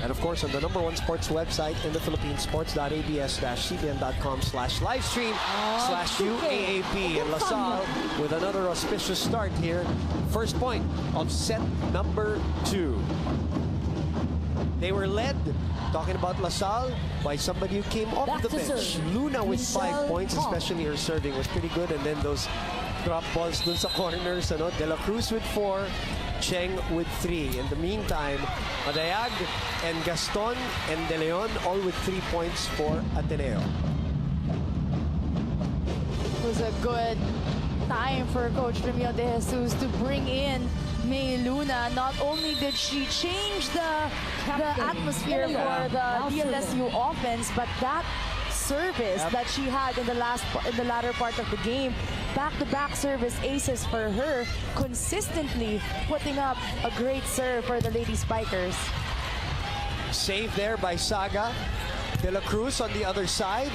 And of course, on the #1 sports website in the Philippines, sports.abs-cbn.com/livestream/UAAP. And LaSalle with another auspicious start here. First point of set number 2. They were led, talking about LaSalle, by somebody who came off the bench. Luna with 5 points, especially her serving was pretty good. And then those drop balls dun sa corners. De La Cruz with 4. Cheng with 3. In the meantime, Madayag and Gaston and De Leon all with 3 points for Ateneo. It was a good time for Coach Remio De Jesus to bring in May Luna. Not only did she change the atmosphere for the DLSU offense, but that service that she had in the latter part of the game, back-to-back service aces for her, consistently putting up a great serve for the Lady Spikers. Save there by Saga. De La Cruz on the other side.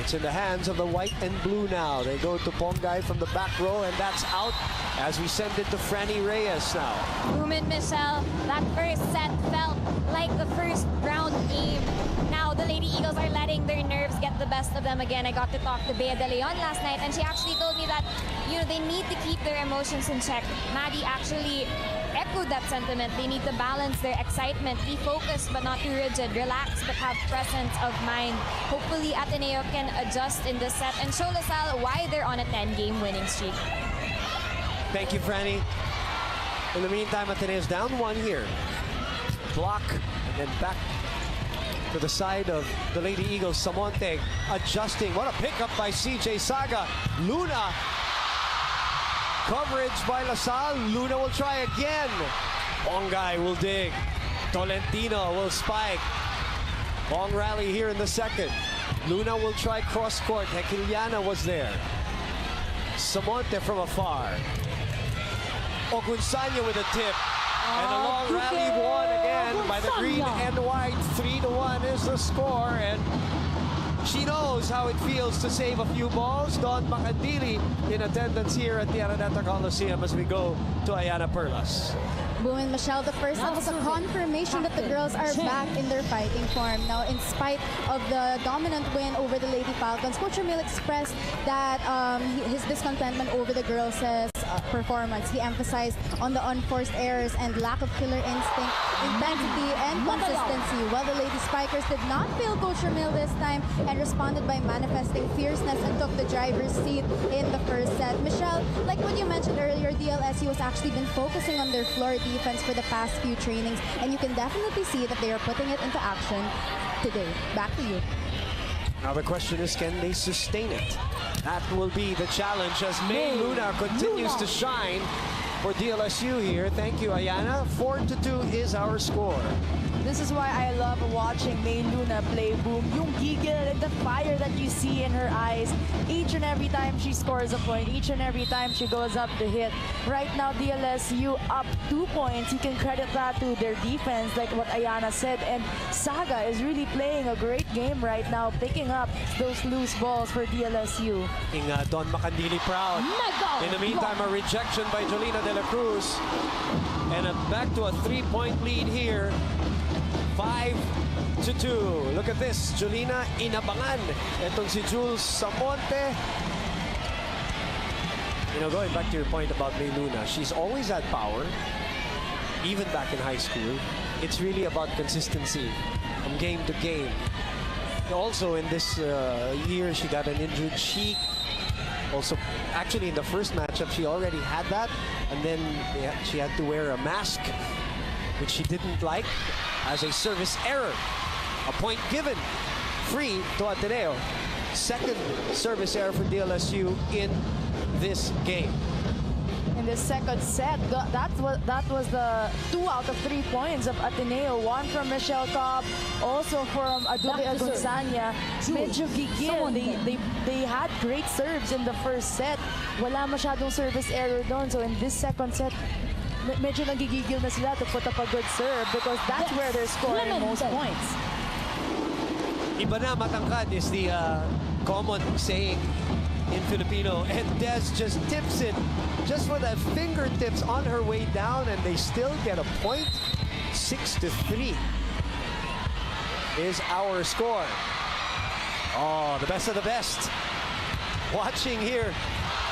It's in the hands of the white and blue now. They go to Pongay from the back row, and that's out as we send it to Franny Reyes now. Boom and Michelle, that first set felt like the first round game. Now the Lady Eagles are letting their nerves get the best of them again. I got to talk to Bea De Leon last night, and she actually told me that, you know, they need to keep their emotions in check. Maddie actually echoed that sentiment. They need to balance their excitement, be focused but not too rigid, relax but have presence of mind. Hopefully Ateneo can adjust in this set and show LaSalle why they're on a 10-game winning streak. Thank you, Franny. In the meantime, Ateneo's down 1 here. Block, and then back to the side of the Lady Eagles. Samonte adjusting. What a pickup by CJ Saga. Luna. Coverage by LaSalle. Luna will try again. Pongay will dig. Tolentino will spike. Long rally here in the second. Luna will try cross-court. Hekiliana was there. Samonte from afar. Ogunsanya with a tip. And a long rally won again by the green and white. 3-1 is the score. And she knows how it feels to save a few balls. Don Macandili in attendance here at the Araneta Coliseum as we go to Ayana Perlas. Boom and Michelle, the first set was a confirmation that the girls are back in their fighting form. Now, in spite of the dominant win over the Lady Falcons, Coach Ramil expressed that his discontentment over the girls' performance. He emphasized on the unforced errors and lack of killer instinct, intensity, and consistency. While the Lady Spikers did not fail Coach Ramil this time and responded by manifesting fierceness and took the driver's seat in the first set. Michelle, like what you mentioned earlier, DLSU has actually been focusing on their floor defense for the past few trainings, and you can definitely see that they are putting it into action today. Back to you. Now the question is, can they sustain it? That will be the challenge as May Luna continues to shine for DLSU here. Thank you, Ayana. 4-2 is our score. This is why I love watching May Luna play, Boom. Yung giggle and the fire that you see in her eyes each and every time she scores a point, each and every time she goes up to hit. Right now, DLSU up 2 points. You can credit that to their defense, like what Ayana said. And Saga is really playing a great game right now, picking up those loose balls for DLSU. Don Macandili proud. In the meantime, a rejection by Jolina De La Cruz. And back to a 3-point lead here. 5-2. Look at this. Jolina inabangan. Etong si Jules Samonte. You know, going back to your point about May Luna, she's always had power, even back in high school. It's really about consistency from game to game. Also, in this year, she got an injured cheek. Also, actually, in the first matchup, she already had that. And then she had to wear a mask, which she didn't like, as a service error. A point given free to Ateneo. Second service error for DLSU in this game. In the second set, that was the 2 out of 3 points of Ateneo. 1 from Michelle Cobb, also from Aduke Agunsanya. Medyo gigil. They had great serves in the first set. Wala masyadong service error doon. So in this second set, medyo nagigigil na sila to put up a good serve because that's where they're scoring most points. Iba na matangkad is the common saying in Filipino, and Des just tips it just with the fingertips on her way down, and they still get a point. 6-3 is our score. Oh, the best of the best. Watching here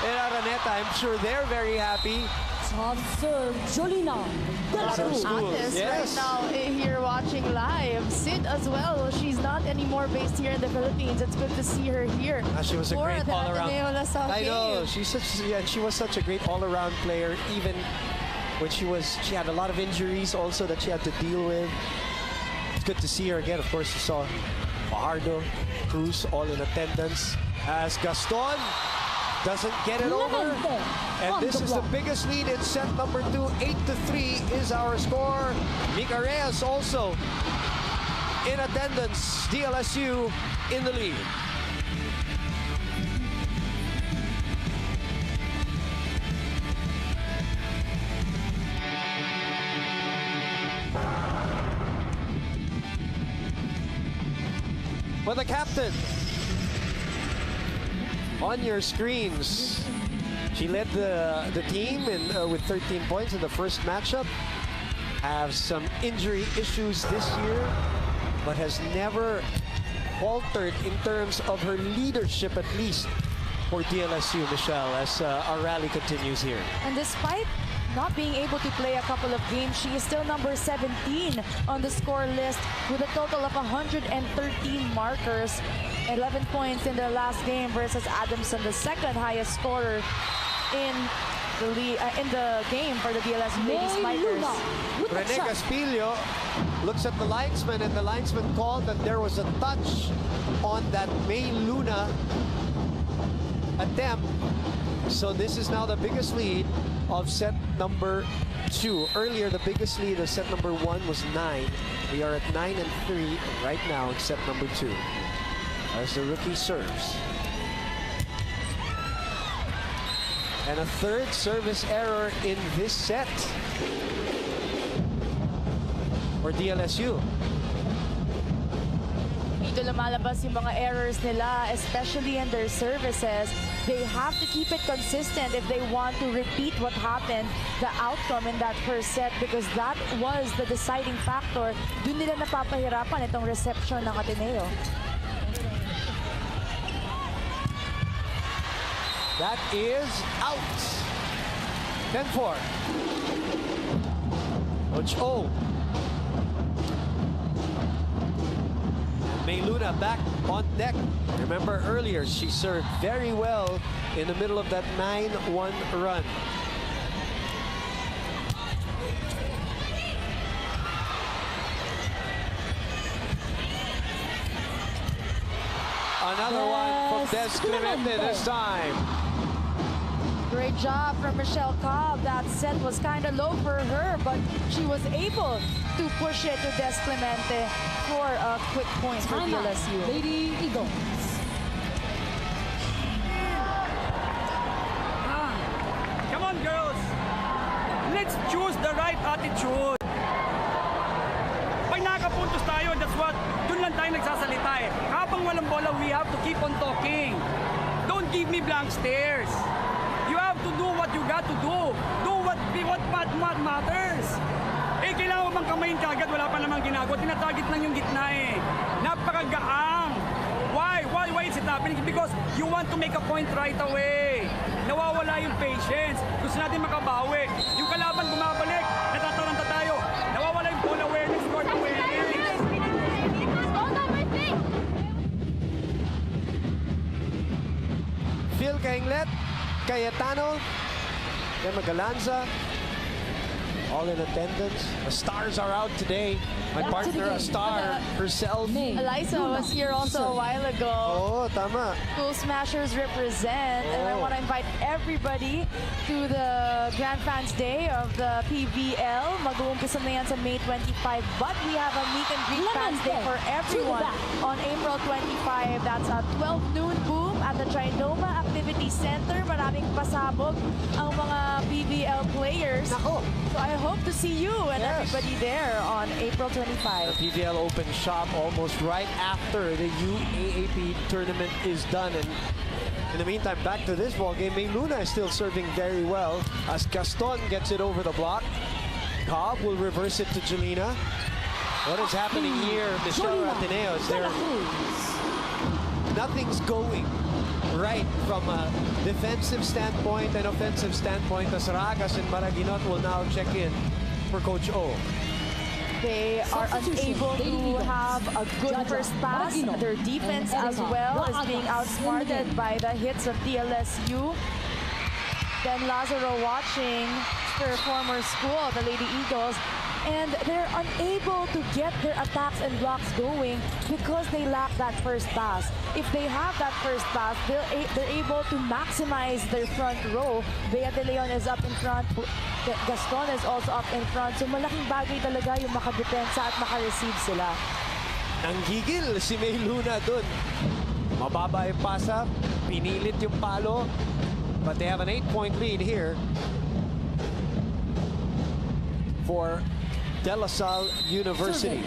in Araneta, I'm sure they're very happy. Top serve, Jolina De La Cruz. Artist right now here watching live. Sid as well. She's not anymore based here in the Philippines. It's good to see her here. She was a great all-around. I know. She was such a great all-around player. Even when she had a lot of injuries also that she had to deal with. It's good to see her again. Of course, you saw Fajardo, Cruz all in attendance as Gaston doesn't get it over. And this is the biggest lead in set number 2. 8-3 is our score. Mika Reyes also in attendance. DLSU in the lead. But the captain, on your screens, she led the team with 13 points in the first matchup. Has some injury issues this year, but has never faltered in terms of her leadership, at least for DLSU, Michelle, as our rally continues here. And despite not being able to play a couple of games, she is still number 17 on the score list with a total of 113 markers, 11 points in their last game versus Adamson, the second highest scorer in the game for the DLSU Lady Spikers. Rene Caspillo looks at the linesman, and the linesman called that there was a touch on that May Luna attempt. So this is now the biggest lead of set number 2. Earlier, the biggest lead of set number 1 was 9. We are at 9-3 right now in set number 2. As the rookie serves. And a third service error in this set for DLSU. Dito lumalabas yung mga errors nila, especially in their services. They have to keep it consistent if they want to repeat what happened, the outcome in that first set, because that was the deciding factor. Doon nila napapahirapan itong reception ng Ateneo. That is out. 10-4. Coach O. May Luna back on deck. Remember earlier, she served very well in the middle of that 9-1 run. Another one from Des Clemente this time. Great job from Michelle Cobb. That set was kind of low for her, but she was able to push it to Des Clemente for a quick point for DLSU. Lady Eagles. Come on, girls. Let's choose the right attitude. Pag nakapuntos tayo, that's what, dun lang tayo nagsasalita eh. Habang walang bola, we have to keep on talking. Don't give me blank stares. You have to do what you got to do. Do what matters. Eh, kailangan mo bang kamayin kagad? Wala pa namang ginagawa. Tinatarget lang yung gitna eh. Napakagaang. Why is it happening? Because you want to make a point right away. Nawawala yung patience. Gusto natin makabawi. Yung kalaban bumabalik. Natataranta tayo. Nawawala yung ball awareness, court awareness. Phil Cainglet, Cayetano, Emma Galanza, all in attendance. The stars are out today. My partner, a star herself. Eliza was here also a while ago. Oh, tama. Cool Smashers represent, and I want to invite everybody to the Grand Fans Day of the PVL. Mag-uumpisa na yan sa May 25, but we have a meet and greet Fans Day for everyone on April 25. That's at 12 noon, boom, at the Trinoma Activity Center. Maraming pasabog ang mga PVL players. Nako. So I hope to see you and everybody there on April 25. The PVL Open shop almost right after the UAAP tournament is done. And in the meantime, back to this ball game. May Luna is still serving very well as Gaston gets it over the block. Cobb will reverse it to Jelena. What is happening here, Michelle Ateneo? Is there nothing's going right from a defensive standpoint and offensive standpoint, as Ragas and Maraginot will now check in for Coach O. They are unable to have a good first pass. Their defense as well is being outsmarted by the hits of DLSU. Then Lazaro watching their former school, the Lady Eagles, and they're unable to get their attacks and blocks going because they lack that first pass. If they have that first pass, they're able to maximize their front row. Bea de Leon is up in front. Gaston is also up in front. So malaking bagay talaga yung makadepensa at makareceive sila. Nanggigil si May Luna dun. Mababa yung pasa, pinilit yung palo, but they have an 8-point lead here for De La Salle University.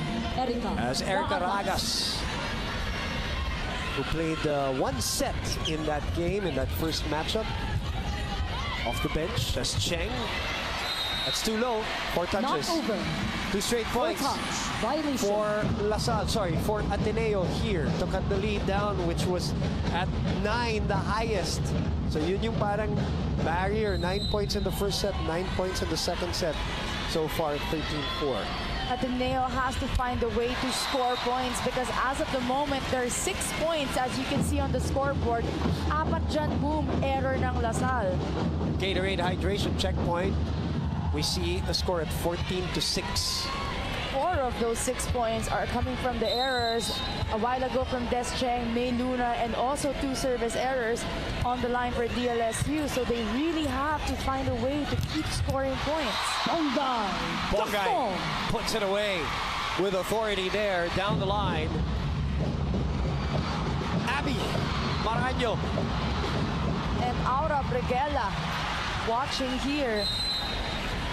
As Erica Ragas who played one set in that game, in that first matchup. Off the bench, that's Cheng. That's too low. 4 touches. Not over. 2 straight points Violation. for for Ateneo here to cut the lead down, which was at 9, the highest. So yun yung parang barrier. 9 points in the first set, 9 points in the second set. So far, 13-4. Ateneo has to find a way to score points because as of the moment, there are 6 points as you can see on the scoreboard. 4 dyan, boom, error ng Lasal. Gatorade hydration checkpoint. We see the score at 14-6. 4 of those 6 points are coming from the errors a while ago from Des Cheng, May Luna, and also 2 service errors on the line for DLSU. So they really have to find a way to keep scoring points. Bongay puts it away with authority there down the line. Abby Maraño. And Aura Briguela watching here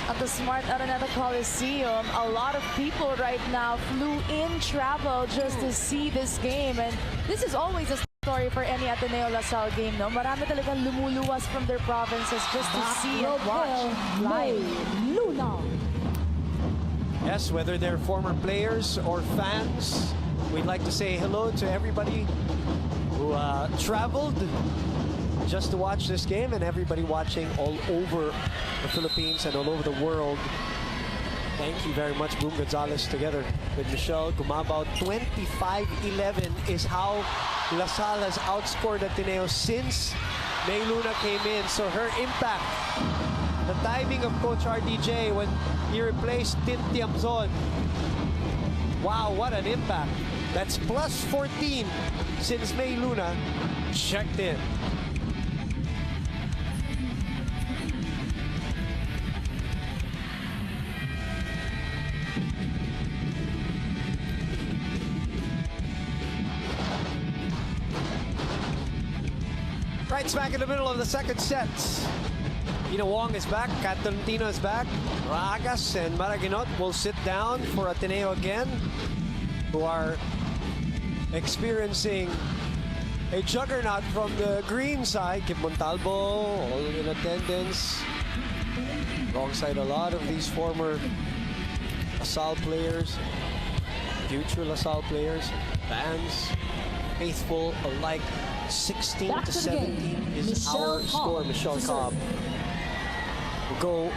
at the Smart Ateneo Coliseum. A lot of people right now flew in, travel just to see this game, and this is always a story for any Ateneo Lasal game, no? Marami talagang lumuluwas from their provinces just to see and watch live. Luna. Yes, whether they're former players or fans, we'd like to say hello to everybody who traveled just to watch this game, and everybody watching all over the Philippines and all over the world. Thank you very much, Boom Gonzalez, together with Michelle Gumabao. 25-11 is how Lasal has outscored Ateneo since May Luna came in. So her impact, the timing of Coach RDJ when he replaced Tin Tiamzon. Wow, what an impact. That's plus 14 since May Luna checked in. Right smack in the middle of the second set. Ina Wong is back, Kat Tolentino is back. Ragas and Maraginot will sit down for Ateneo again, who are experiencing a juggernaut from the green side. Kip Montalvo, all in attendance. Alongside a lot of these former Lasal players, future Lasal players, fans, faithful alike. 16-17 is our score. Michelle Cobb will go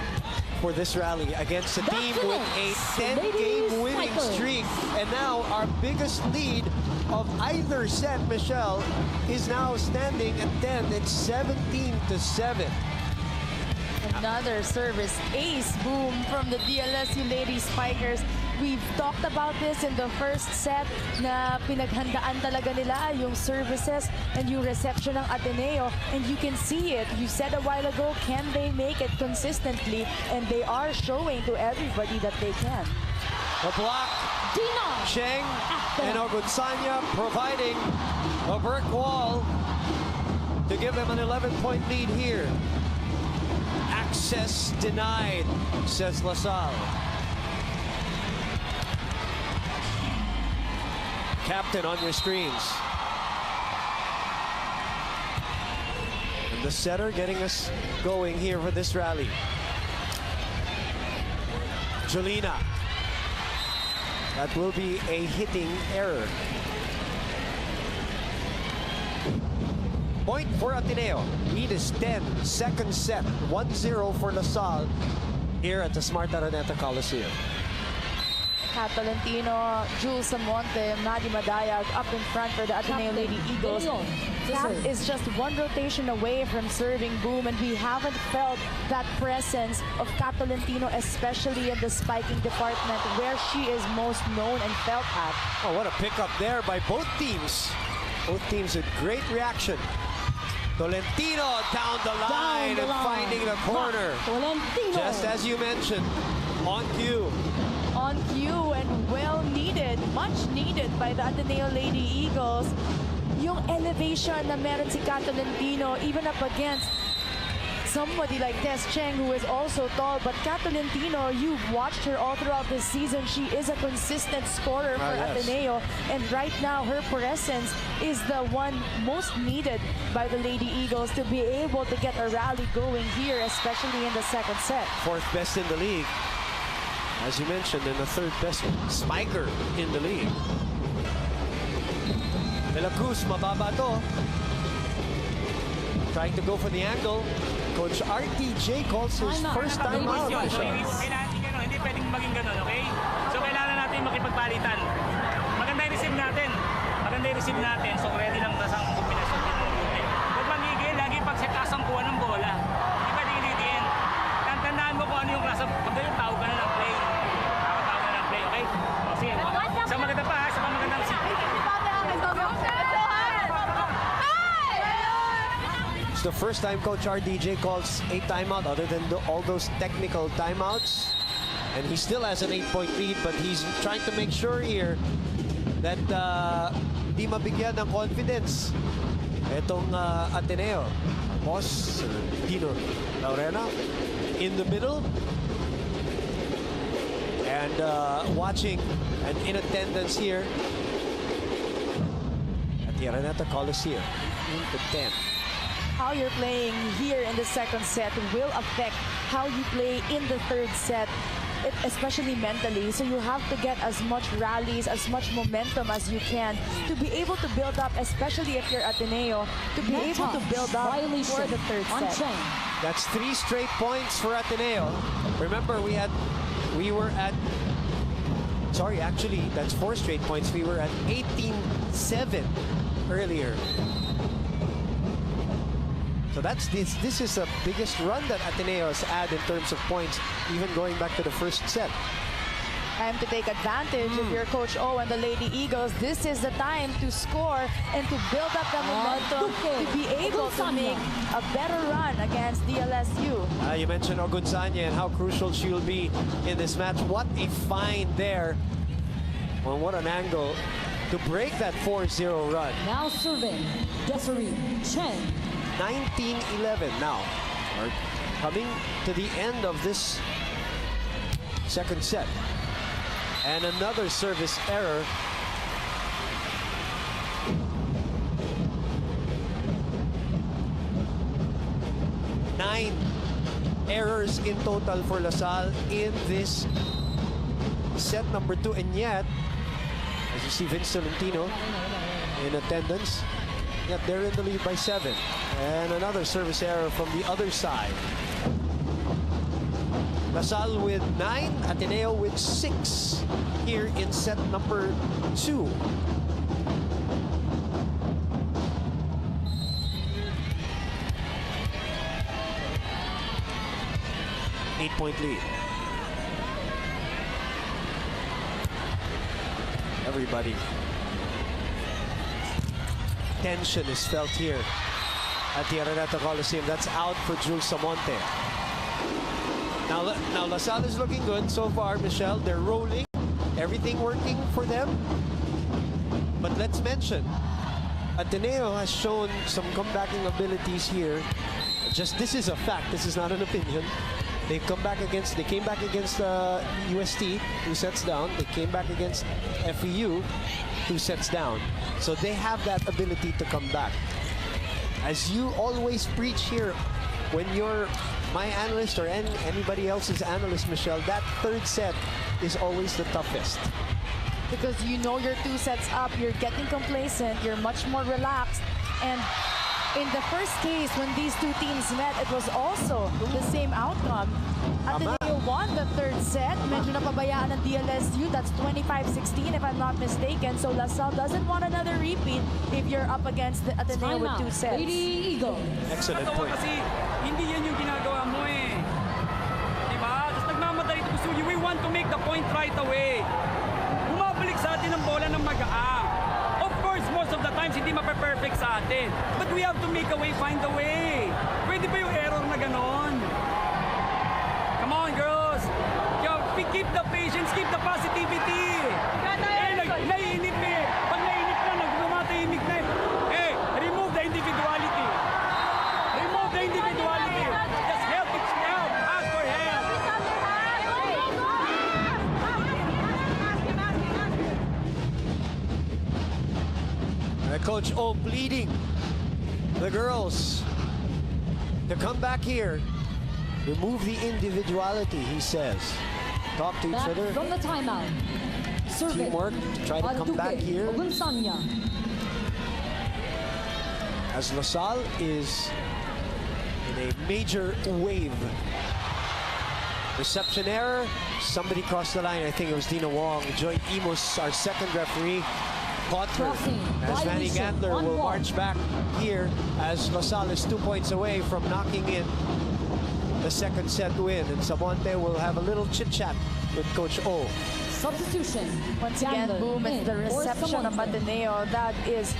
for this rally against a team with a 10-game winning streak. And now our biggest lead of either set, Michelle, is now standing at 10. It's 17-7. Another service ace, boom, from the DLSU Lady Spikers. We've talked about this in the first set na pinaghandaan talaga nila yung services and yung reception ng Ateneo, and you can see it. You said a while ago, can they make it consistently? And they are showing to everybody that they can. The block, Cheng and Ogunsanya providing a brick wall to give them an 11-point lead here. Access denied, says Lasal. Captain on your screens. And the setter getting us going here for this rally. Jolina. That will be a hitting error. Point for Ateneo. Lead is 10. Second set. 1-0 for Lasal here at the Smart Ateneo Coliseum. Kat Tolentino, Jules Samonte, Maddie Madayag up in front for the Ateneo Lady Eagles. Kat is just one rotation away from serving, boom, and we haven't felt that presence of Kat Tolentino, especially in the spiking department where she is most known and felt at. Oh, what a pickup there by both teams. Both teams with great reaction. Tolentino down the line and finding the corner. Just as you mentioned, on cue. On cue and well needed, much needed by the Ateneo Lady Eagles. Yung elevation na meron si Kat Tolentino even up against somebody like Des Cheng, who is also tall, but Kat Tolentino, you've watched her all throughout this season. She is a consistent scorer for yes. Ateneo, and right now her presence is the one most needed by the Lady Eagles to be able to get a rally going here, especially in the second set. Fourth best in the league, as you mentioned, and the third best spiker in the league. De La Cruz, mababa to. Trying to go for the angle. Coach RTJ calls his first time out. Hindi pwedeng maging ganun, okay? So kailangan natin makipagpalitan. Maganda yung receive natin. So ready lang sa kombinasyon din ng buti. Huwag mangigil, lagi pag sa kasampuan ng bola. Hindi pwedeng ilitiin. Tandaan mo kung ano yung klasa. Pag ganun, tawag ka na ng play. Tawag ka na ng play, okay? O sige, sa maganda pa ha, sa magandang receive. It's the first time Coach RDJ calls a timeout other than all those technical timeouts. And he still has an 8-point lead, but he's trying to make sure here that di mabigyan ng confidence itong Ateneo. Boss, Dino Laurena in the middle. And watching and in attendance here at the Araneta Coliseum. 15-10. How you're playing here in the second set will affect how you play in the third set, especially mentally. So you have to get as much rallies, as much momentum as you can to be able to build up, especially if you're Ateneo, to be able to build up for the third set. That's 3 straight points for Ateneo. Remember, we were at, sorry, actually, that's 4 straight points. We were at 18-7 earlier. So this is the biggest run that Ateneo has had in terms of points, even going back to the first set. Time to take advantage if you're Coach O and the Lady Eagles. This is the time to score and to build up the momentum to be able to make a better run against DLSU. You mentioned Ogunsanya and how crucial she will be in this match. What a find there. Well, what an angle to break that 4-0 run. Now serving, Desiree Chen. 19-11 now. We're coming to the end of this second set. And another service error. Nine errors in total for LaSalle in this set number 2. And yet, as you see Vince Tolentino in attendance, yet they're in the lead by 7. And another service error from the other side. LaSalle with 9, Ateneo with 6 here in set number 2. Eight-point lead. Everybody. Tension is felt here at the Araneta Coliseum. That's out for Jules Samonte. Now LaSalle is looking good so far, Michelle. They're rolling. Everything working for them. But let's mention, Ateneo has shown some comebacking abilities here. This is a fact. This is not an opinion. They came back against UST, 2 sets down. They came back against FEU, 2 sets down. So they have that ability to come back. As you always preach here, when you're my analyst or anybody else's analyst, Michelle, that third set is always the toughest. Because you know you're 2 sets up, you're getting complacent, you're much more relaxed. And in the first case, when these 2 teams met, it was also the same outcome. Ateneo won the third set. Medyo napabayaan ng DLSU. That's 25-16 if I'm not mistaken. So LaSalle doesn't want another repeat if you're up against the Ateneo with 2 sets. Lady Eagles. Excellent point. Kasi hindi yan yung ginagawa mo eh. Diba? Tapos nagmamadali ito gusto. We want to make the point right away. Bumabalik sa atin ang bola ng magaang. Of course, most of the times hindi mape-perfect sa atin. But we have to make a way, find a way. Pwede ba yung error na ganon? Come on, girls. Keep the patience, keep the positivity. Naiinip eh. Pag naiinip ka, nagmamatahimik na eh. Remove the individuality. Remove the individuality. Coach O pleading the girls to come back here. Remove the individuality, he says. Talk to each Back other. from the timeout. Serve it. Teamwork to try to come back here. Ogunsanya. As LaSalle is in a major wave. Reception error. Somebody crossed the line. I think it was Dina Wong. Joy Imus, our second referee, caught her. Crossing. As Vanny Violation. Gandler will 1-1. march back here as LaSalle is 2 points away from knocking in the second set win. And Samonte will have a little chit-chat with Coach O. Substitution. Once again, Gandler Boom, it's in the for reception of Samonte. Ateneo that is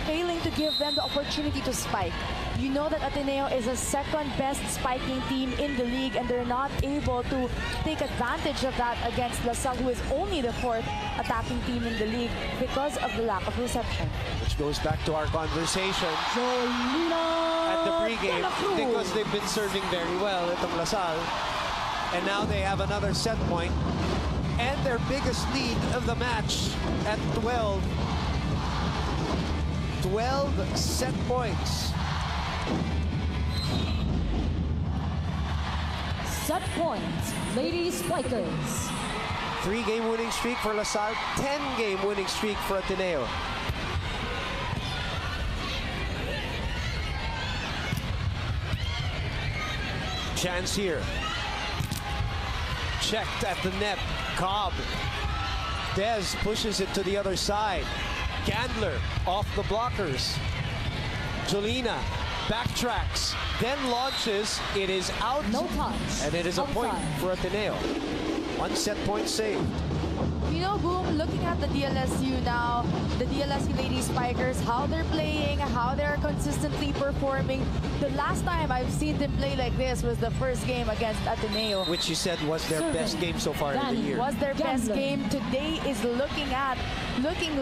failing to give them the opportunity to spike. You know that Ateneo is the second best spiking team in the league, and they're not able to take advantage of that against LaSalle, who is only the fourth attacking team in the league because of the lack of reception. Which goes back to our conversation at the pregame, because they've been serving very well at LaSalle. And now they have another set point. And their biggest lead of the match at 12. 12 set points. Set point. Lady Spikers. 3-game winning streak for LaSalle, 10-game winning streak for Ateneo. Chance here. Checked at the net. Cobb. Dez pushes it to the other side. Gandler off the blockers. Jolina backtracks, then launches. It is out. No touch. And it is a point Outside. for Ateneo. One set point saved. You know, Boom, looking at the DLSU now, the DLSU Lady Spikers, how they're playing, how they're consistently performing. The last time I've seen them play like this was the first game against Ateneo. Which you said was their Serving. best game so far in the year. Was their best Gambler. game. Today is looking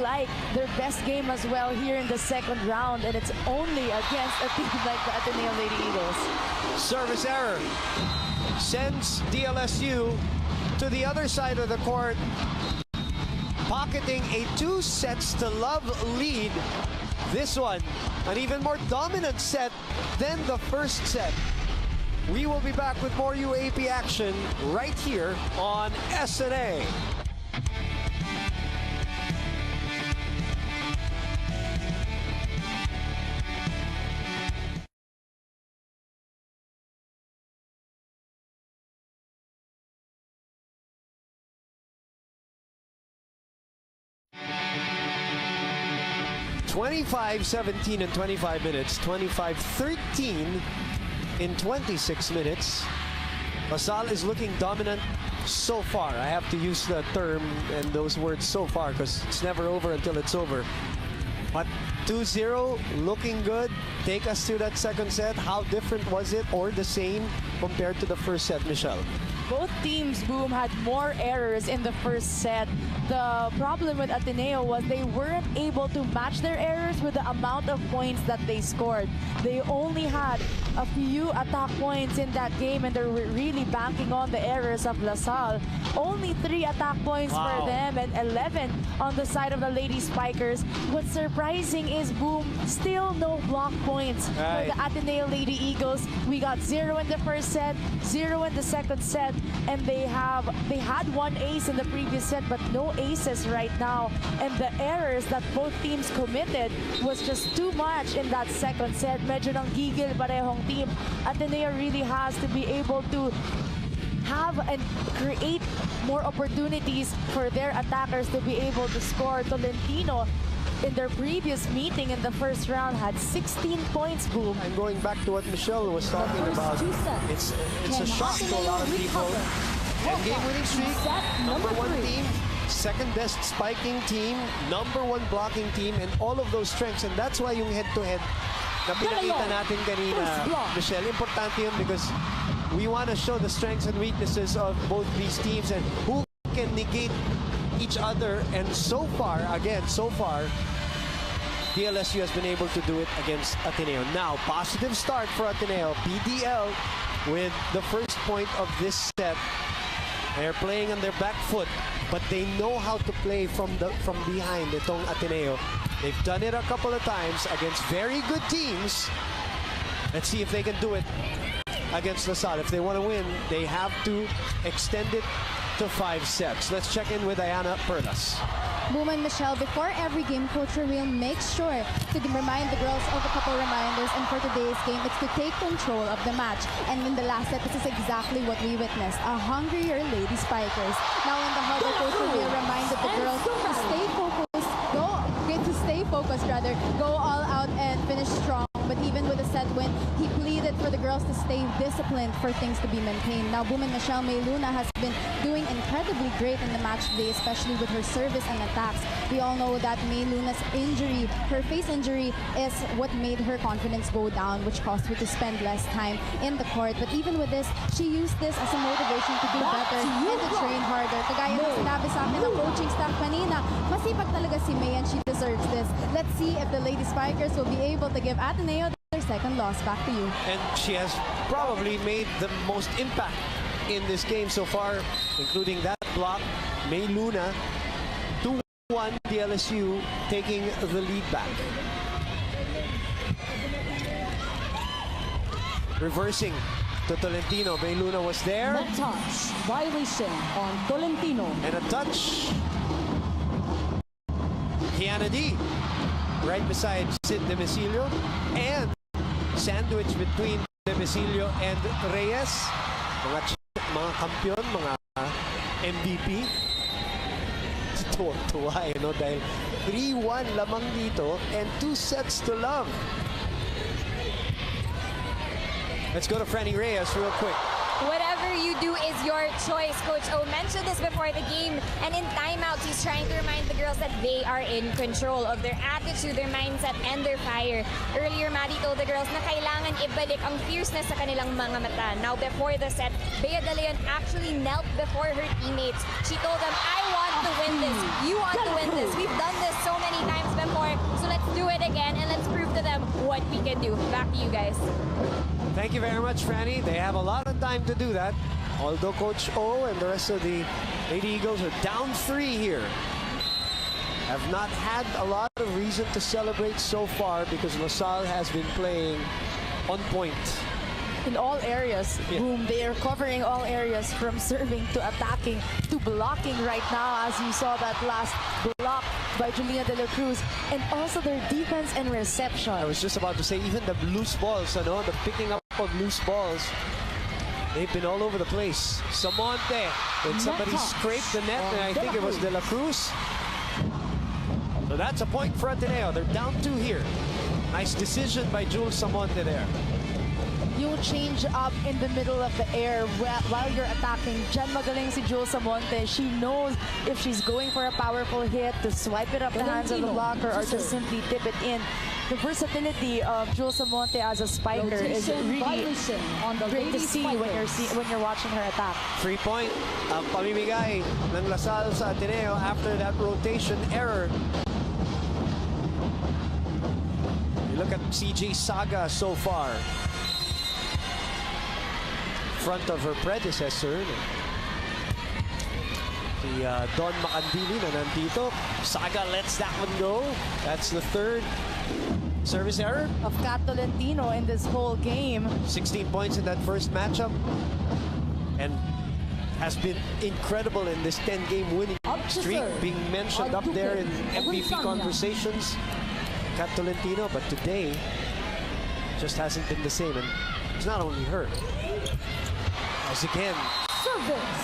like their best game as well here in the second round, and it's only against a team like the Ateneo Lady Eagles. Service error sends DLSU to the other side of the court, pocketing a 2-sets-to-love lead. This one, an even more dominant set than the first set. We will be back with more UAAP action right here on SNA. (25-17) in 25 minutes, 25-13 in 26 minutes. LaSalle is looking dominant so far. I have to use the term and those words so far because it's never over until it's over. But 2-0, looking good. Take us to that second set. How different was it, or the same compared to the first set, Michelle? Both teams, Boom, had more errors in the first set. The problem with Ateneo was they weren't able to match their errors with the amount of points that they scored. They only had a few attack points in that game, and they're really banking on the errors of LaSalle. Only 3 attack points for them and 11 on the side of the Lady Spikers. What's surprising is, Boom, still no block points for the Ateneo Lady Eagles. We got 0 in the first set, 0 in the second set, and they had 1 ace in the previous set, but no aces right now. And the errors that both teams committed was just too much in that second set. Medyo nang gigil parehong team. Ateneo really has to be able to have and create more opportunities for their attackers to be able to score. Tolentino, in their previous meeting in the first round, had 16 points, Boom. And going back to what Michelle was talking about, it's a shock to a lot of people. And game winning streak, number 1 team, second best spiking team, number 1 blocking team, and all of those strengths. And that's why yung head-to-head na pinakita natin kanina, Michelle, importante yun because we want to show the strengths and weaknesses of both these teams and who can negate each other. And so far, DLSU has been able to do it against Ateneo. Now, positive start for Ateneo. PDL with the first point of this set. They're playing on their back foot, but they know how to play from behind itong Ateneo. They've done it a couple of times against very good teams. Let's see if they can do it against LaSalle. If they want to win, they have to extend it to 5 sets. Let's check in with Diana Perlas. Boom and Michelle, before every game, Coach Real makes sure to remind the girls of a couple reminders. And for today's game, it's to take control of the match. And in the last set, this is exactly what we witnessed. A hungrier Lady Spikers. Now in the huddle, Coach Real reminded the girls to stay focused. Go all out and finish strong. But even with a set win, he pleaded for the girls to stay disciplined for things to be maintained. Now, Boom and Michelle May Luna has been doing incredibly great in the match today, especially with her service and attacks. We all know that May Luna's injury, her face injury, is what made her confidence go down, which caused her to spend less time in the court. But even with this, she used this as a motivation to do better and to train harder. Kagaya ng sinabi sa akin ng coaching staff kanina, masipag talaga si May and she deserves this. Let's see if the Lady Spikers will be able to give Ateneo their second loss. Back to you. And she has probably made the most impact in this game so far, including that block. May Luna, 2-1 DLSU, taking the lead back. Reversing to Tolentino. May Luna was there. Net touch violation on Tolentino. And a touch. Kiana D, right beside Sid Demecilio, and sandwich between Demecilio and Reyes. Mga kampiyon, mga MVP. Tuwa, dahil 3-1 lamang dito and 2 sets to love. Let's go to Franny Reyes real quick. Whatever you do is your choice. Coach O mentioned this before the game, and in timeouts, he's trying to remind the girls that they are in control of their attitude, their mindset, and their fire. Earlier, Maddie told the girls na kailangan ibalik ang fierceness sa kanilang mga mata. Now, before the set, Bea De Leon actually knelt before her teammates. She told them, I want to win this. You want to win this. We've done this so many times before, so let's do it again, and let's prove to them what we can do. Back to you guys. Thank you very much, Franny. They have a lot of time to do that. Although Coach O and the rest of the Lady Eagles are down 3 here. Have not had a lot of reason to celebrate so far because LaSalle has been playing on point. In all areas, Boom, they are covering all areas from serving to attacking to blocking right now, as you saw that last block by Juliana De La Cruz, and also their defense and reception. I was just about to say, even the loose balls, the picking up of loose balls, they've been all over the place. Samonte, when somebody scraped the net, and I think it was De La Cruz. So that's a point for Ateneo. They're down 2 here. Nice decision by Jules Samonte there. Yung change up in the middle of the air while you're attacking. Diyan magaling si Jules Samonte. She knows if she's going for a powerful hit to swipe it up the hands of the blocker or to simply tip it in. The versatility of Jules Samonte as a spiker is really great to see when you're watching her attack. 3-point ang pamimigay ng LaSalle sa Ateneo after that rotation error. You look at CJ Saga so far. Front of her predecessor, the Don Macandili na nandito. Saga lets that one go. That's the 3rd service error of Kat Tolentino in this whole game. 16 points in that first matchup, and has been incredible in this 10-game winning streak, being mentioned up there in MVP conversations. Kat Tolentino, but today just hasn't been the same, and it's not only her. As again,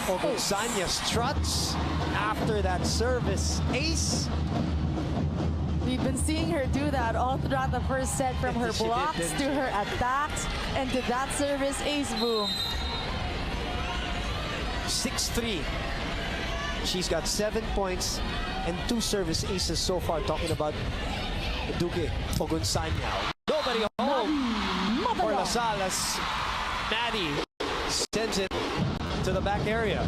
Ogunsanya struts after that service ace. We've been seeing her do that all throughout the first set, from her blocks to her attacks and to that service ace. Boom. 6-3. She's got 7 points and 2 service aces so far. Talking about Duque Ogunsanya. Nobody home for LaSalle as Maddie sends it to the back area.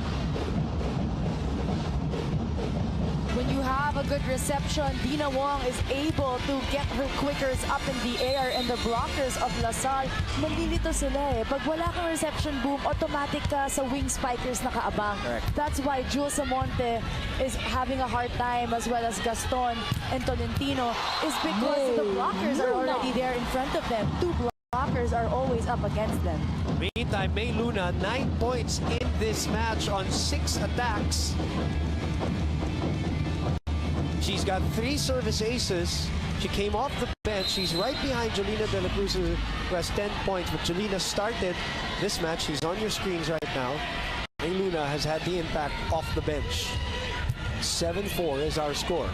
When you have a a good reception. Dina Wong is able to get her quickers up in the air, and the blockers of LaSalle, nandito sila eh. Pag wala kang reception, boom, automatic ka sa wing spikers nakaabang. That's why Jules Samonte is having a hard time, as well as Gaston and Tolentino, is because the blockers are already there in front of them. Two blockers are always up against them. Meantime, May Luna, 9 points in this match on 6 attacks. She's got 3 service aces. She came off the bench. She's right behind Jolina De La Cruz, who has 10 points. But Jolina started this match. She's on your screens right now. May Luna has had the impact off the bench. 7-4 is our score.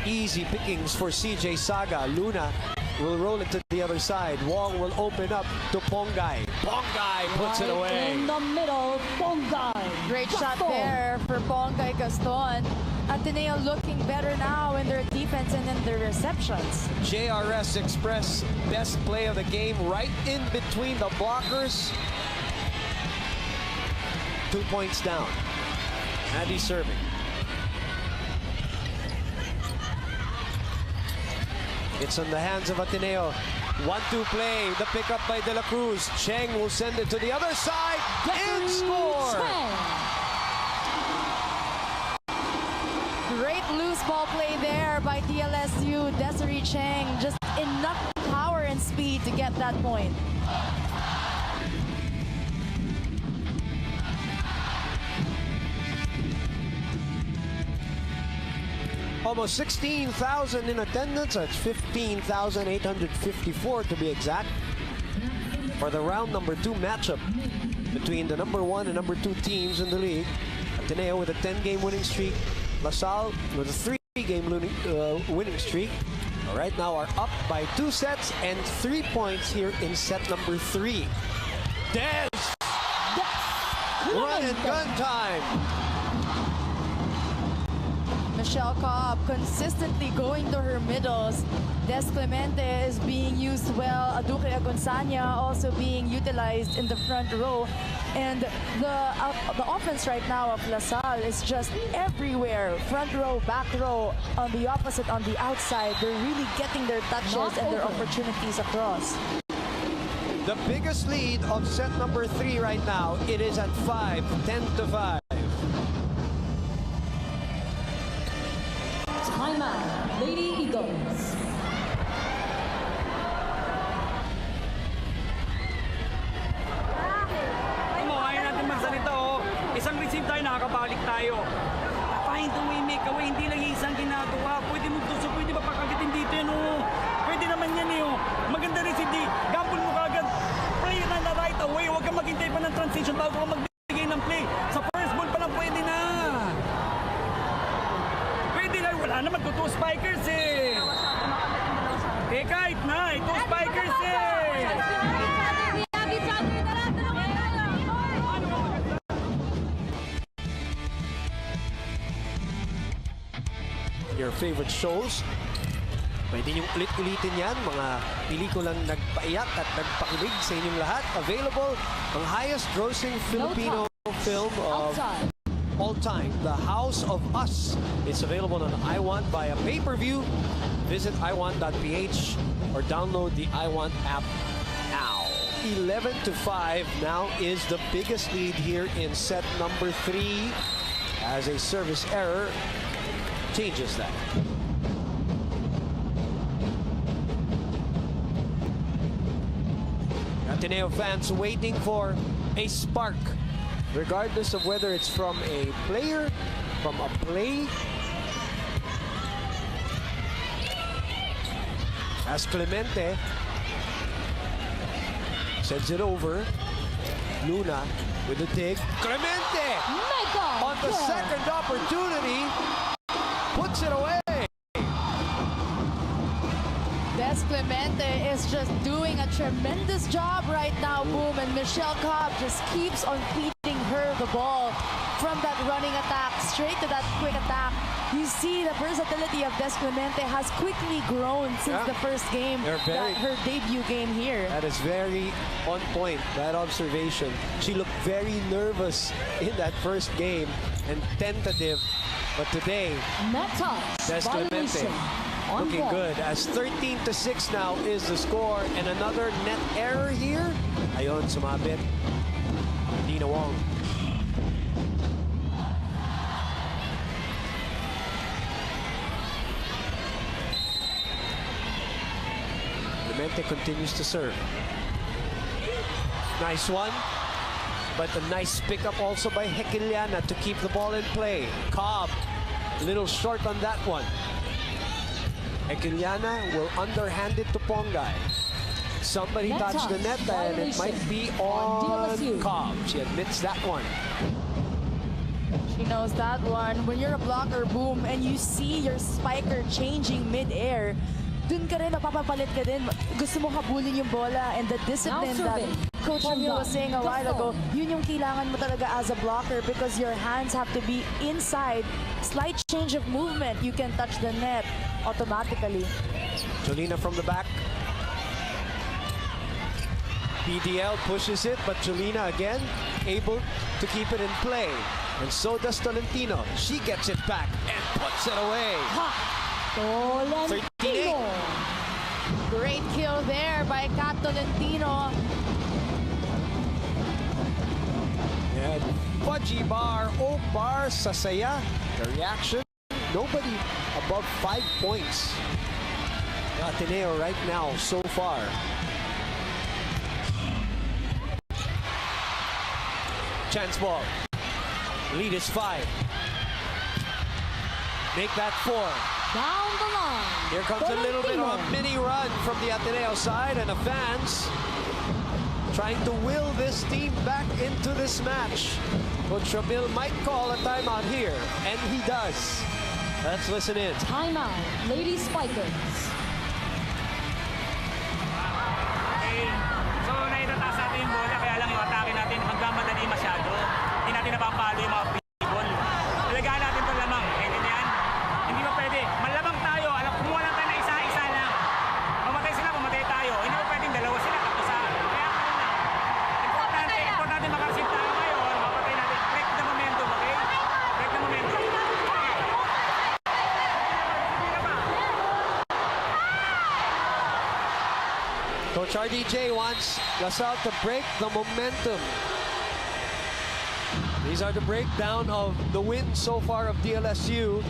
Easy pickings for CJ Saga. Luna will roll it to the other side. Wong will open up to Pongay. Pongay puts it away. In the middle, Pongay. Great shot there for Pongay Gaston. Ateneo looking better now in their defense and in their receptions. JRS Express, best play of the game, right in between the blockers. 2 points down. Andy serving. It's on the hands of Ateneo. 1-2 play. The pickup by De La Cruz. Cheng will send it to the other side and score. Great loose ball play there by DLSU. Desiree Cheng, just enough power and speed to get that point. Almost 16,000 in attendance. That's 15,854 to be exact. For the round number 2 matchup between the number 1 and number 2 teams in the league. Ateneo with a 10-game winning streak. LaSalle with a 3-game winning streak. Right now are up by 2 sets and 3 points here in set number 3. Des! Run and gun time! Michelle Cobb consistently going to her middles. Des Clemente is being used well. Aduke Agonsanya also being utilized in the front row. And the offense right now of LaSalle is just everywhere. Front row, back row, on the opposite, on the outside. They're really getting their touches and their opportunities across. The biggest lead of set number 3 right now, it is at 5, 10-5. Timeout, Lady Eagles. Ayaw natin magsalita, oh. Isang receive tayo, nakakabalik tayo. Find the way, make a way. Hindi lang isang ginagawa. Pwede mo gusto, pwede ba pakagitin dito yan, oh. Pwede naman yan, eh, oh. Maganda receive, di. Gamble mo kagad. Play na na right away. Huwag kang maghintay pa ng transition bago ka magbigay ng play. Sa first ball pa lang pwede na. Pwede na. Wala naman to 2 spikers, eh. Eh, kahit na. 2 spikers, eh. Your favorite shows. Pwede niyong ulit-ulitin yan. Mga pelikulang nagpaiyak at nagpakilig sa inyong lahat. Available ang highest grossing Filipino film of all time. The House of Us. It's available on iWant via pay-per-view. Visit iWant.ph or download the iWant app now. 11-5 now is the biggest lead here in set number 3 as a service error changes that. Ateneo fans waiting for a spark, regardless of whether it's from a player, from a play. As Clemente sends it over, Luna with the dig. Clemente on the second opportunity puts it away. Des Clemente is just doing a tremendous job right now, boom, and Michelle Cobb just keeps on feeding her the ball from that running attack straight to that quick attack. You see the versatility of Des Clemente has quickly grown since the first game, her debut game here. That is very on point, that observation. She looked very nervous in that first game and tentative. But today, Net touch. Des Clemente Violation. On looking ball. good as 13-6 now is the score, and another net error here. Ayon, sumabit. Dina Wong. Clemente continues to serve. Nice one. But a nice pickup also by Hekiliana to keep the ball in play. Cobb, a little short on that one. Hekiliana will underhand it to Pongay. Somebody Net touched the touch. net and it might be on DLSU. Cobb. She admits that one. She knows that one. When you're a blocker, boom, and you see your spiker changing mid-air, dun ka rin, napapapalit ka din. Gusto mo habulin yung bola, and the discipline that serving. Coach Ramil was saying a while ago, Gaston. yun yung kailangan mo talaga as a blocker because your hands have to be inside. Slight change of movement, you can touch the net automatically. Jolina from the back. PDL pushes it, but Jolina again able to keep it in play. And so does Tolentino. She gets it back and puts it away. Tolentino. Great kill there by Kat Tolentino. And Fudgy Bar, Oak Bar, Sasaya. The reaction, nobody above 5 points. Ateneo right now so far. Chance ball. Lead is 5. Make that 4. Down the line. Here comes a little bit of a mini run from the Ateneo side, and the fans trying to will this team back into this match. Coach Ramil might call a timeout here, and he does. Let's listen in. Timeout. Lady Spikers. Okay. So, naitataas natin yung bola, kaya lang yung atake natin magmamadali masyado. Hindi natin napapalo yung mga people. Talagaan natin ito lamang. Ganyan. Hindi ba pwede? Malamang tayo. Alam, kumuha lang tayo na isa-isa lang. Mamatay sila, mamatay tayo. Hindi ba pwedeng dalawa sila, tapos sa... Kaya lang. Importante makarasin tayo ngayon. Mapatay natin. Break the momentum, okay? Break the momentum. Coach RDJ wants LaSalle to break the momentum. These are the breakdown of the wins so far of DLSU.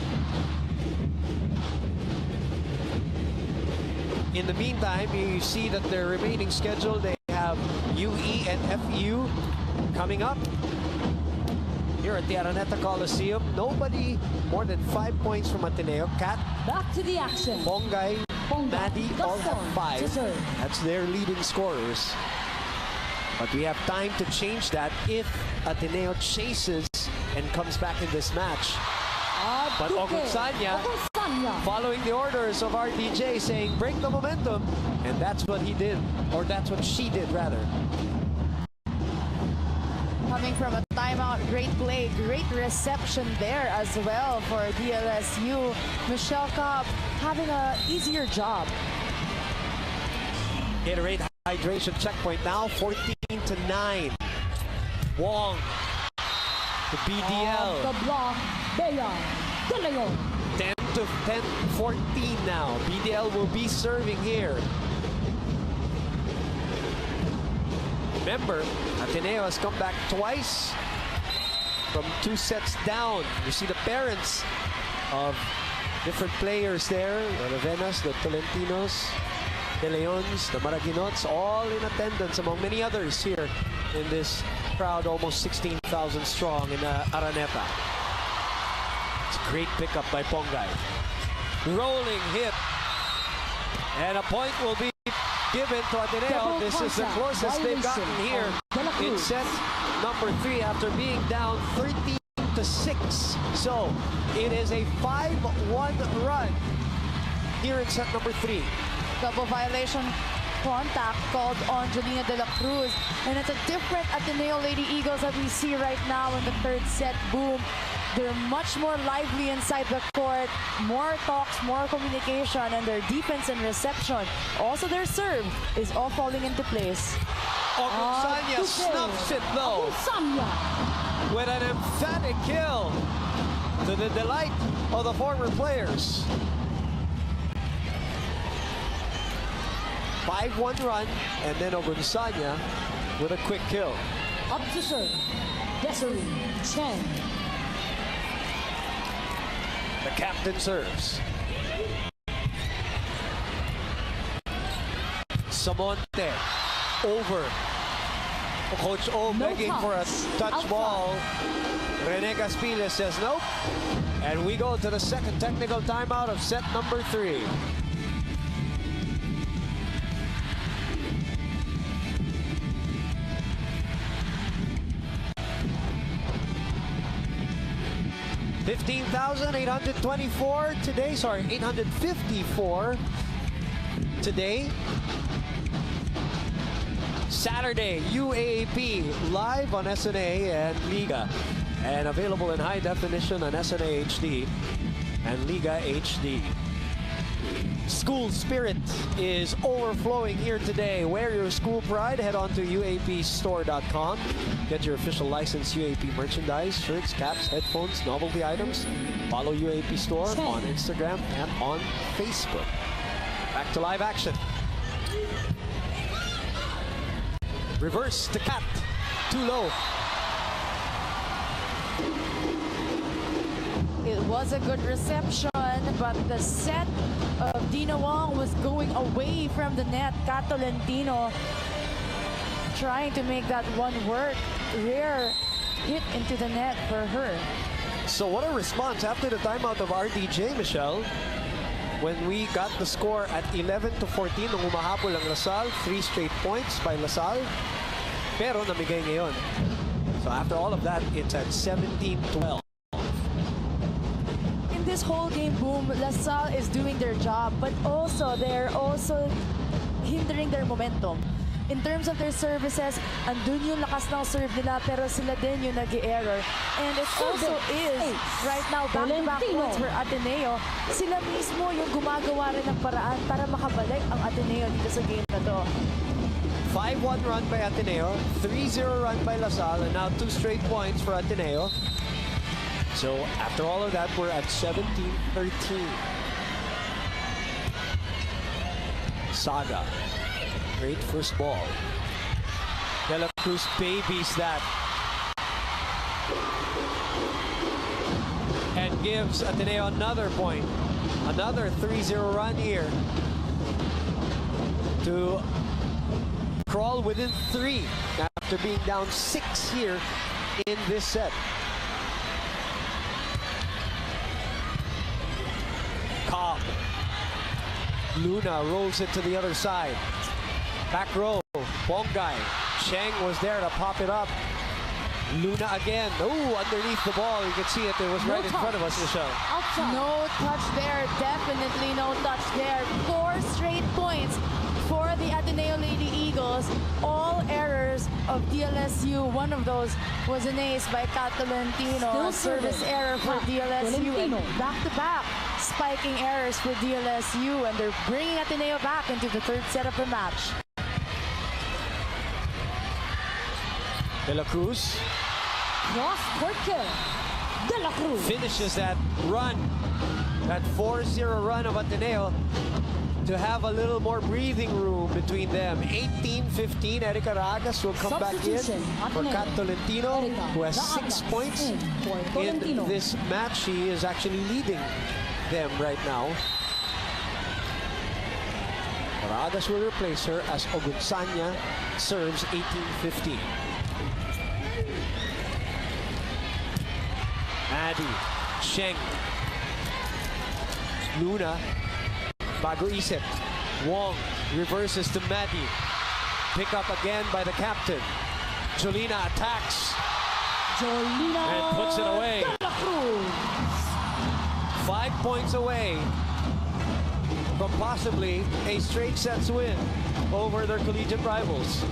In the meantime, you see that their remaining schedule, they have UE and FU coming up. Here at the Araneta Coliseum, nobody more than 5 points from Ateneo. Kat, Back to the action. Bongay, Maddie all have Gaston, 5. Cesar. That's their leading scorers. But we have time to change that if Ateneo chases and comes back in this match. But Ogunsanya, following the orders of our DJ, saying break the momentum, and that's what he did, or that's what she did rather. Coming from a timeout, great play, great reception there as well for DLSU. Michelle Cobb having an easier job. Gatorade hydration checkpoint now, 14-9. Wong to BDL. The block. Bea. De Leon. 10-14 now. BDL will be serving here. Remember, Ateneo has come back twice from 2 sets down. You see the parents of different players there. The Ravenas, the Tolentinos, De Leons, the Maraginots, all in attendance among many others here in this crowd, almost 16,000 strong in Araneta. It's a great pickup by Pongay. Rolling hit. And a point will be given to Ateneo. This is the closest they've gotten here in set number 3 after being down 13-6. So it is a 5-1 run here in set number 3. Double violation contact called on Jolina de la Cruz. And it's a different Ateneo Lady Eagles that we see right now in the 3rd set. Boom. They're much more lively inside the court, more talks, more communication, and their defense and reception. Also their serve is all falling into place. Ogunsanya snuffs it though Ogunsanya. with an emphatic kill. to the delight of the former players. 5-1 run, and then Ogunsanya with a quick kill. Up to serve, Desiree Chen. The captain serves. Samonte over. Coach O No begging for a touch Outside. ball. Rene Caspiles says nope. And we go to the second technical timeout of set number 3. $15,824 today. Sorry, 854 today. Saturday, UAAP live on SNA and Liga, and available in high definition on SNA HD and Liga HD. School spirit is overflowing here today. Wear your school pride. Head on to UAPstore.com. Get your official licensed UAP merchandise, shirts, caps, headphones, novelty items. Follow UAP Store on Instagram and on Facebook. Back to live action. Reverse to Cat. Too low. It was a good reception, but the set of Dina Wong was going away from the net. Kat Tolentino trying to make that one work. Rare hit into the net for her. So what a response after the timeout of RDJ, Michelle. When we got the score at 11-14 nung umahabol ang Lasal, 3 straight points by Lasal. Pero namigay ngayon. So after all of that, it's at 17-12. In this whole game, Boom, LaSalle is doing their job, but also they're also hindering their momentum. In terms of their services, andun yung lakas ng serve nila, pero sila din yung nag-i-error. And it also is, right now, back-to-back points for Ateneo. Sila mismo yung gumagawa rin ng paraan para makabalik ang Ateneo dito sa game na to. 5-1 run by Ateneo, 3-0 run by LaSalle, and now 2 straight points for Ateneo. So after all of that, we're at 17-13. Saga. Great first ball. De La Cruz babies that. And gives Ateneo another point. Another 3-0 run here. To crawl within 3 after being down 6 here in this set. Cobb. Luna rolls it to the other side. Back row, Bongay. Cheng was there to pop it up. Luna again. Oh, underneath the ball. You can see it. It was right in front of us, Michelle. Outside. No touch there. Definitely no touch there. 4 straight points for the Ateneo Lady Eagles. All errors of DLSU. One of those was an ace by Kat Tolentino. A service error for DLSU. And back-to-back spiking errors for DLSU. And they're bringing Ateneo back into the third set of the match. De La Cruz Cross court kill. De La Cruz finishes that run, that 4-0 run of Ateneo, to have a little more breathing room between them. 18-15, Erica Ragas will come back in for Kat Tolentino, who has 6 points in this match. She is actually leading them right now. Ragas will replace her as Ogunsanya serves 18-15. Maddie, Cheng, Luna, bago isip. Wong reverses to Maddie. Pick up again by the captain. Jolina attacks. Jolina And puts it away. De La Cruz. 5 points away from possibly a straight sets win over their collegiate rivals.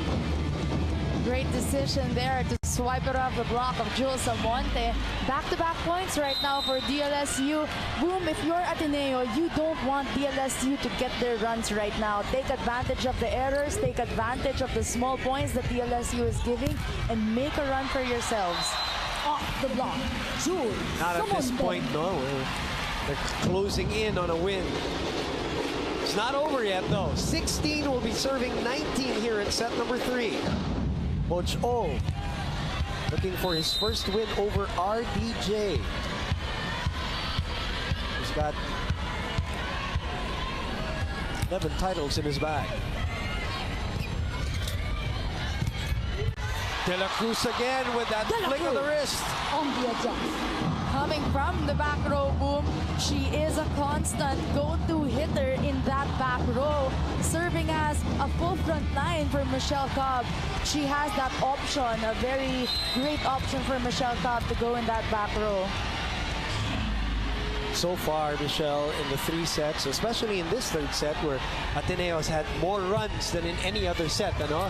Great decision there to swipe it off the block of Jules Samonte. Back-to-back points right now for DLSU. Boom, if you're Ateneo, you don't want DLSU to get their runs right now. Take advantage of the errors, take advantage of the small points that DLSU is giving, and make a run for yourselves. off the block. Jules. Not at this Samonte. point, no. They're closing in on a win. It's not over yet, though. 16 will be serving 19 here in set number 3. Coach O looking for his first win over RDJ. He's got 11 titles in his bag. De La Cruz again with that De La flick of the Cruz. wrist. On the adjust. Coming from the back row, Boom, she is a constant go-to hitter in that back row, serving as a full front line for Michelle Cobb. She has that option, a very great option for Michelle Cobb to go in that back row. So far, Michelle, in the 3 sets, especially in this 3rd set, where Ateneo has had more runs than in any other set, ano?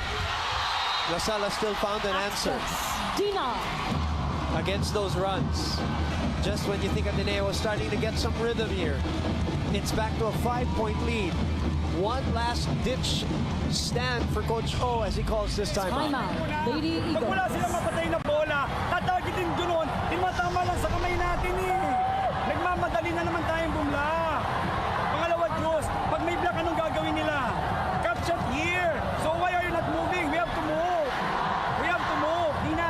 La Salle still found an answer Dina. against those runs. Just when you think Ateneo was starting to get some rhythm here, it's back to a 5-point lead. One last ditch stand for Coach O as he calls this time out. Timeout. Lady Pag wala Eagles. silang mapatay na bola, tatagitin doon, tinatama lang sa kamay natin eh. Nagmamadali na naman tayong bumla. Pangalawa, Diyos, pag may block, anong gagawin nila? Capture here. So why are you not moving? We have to move. We have to move. Di na.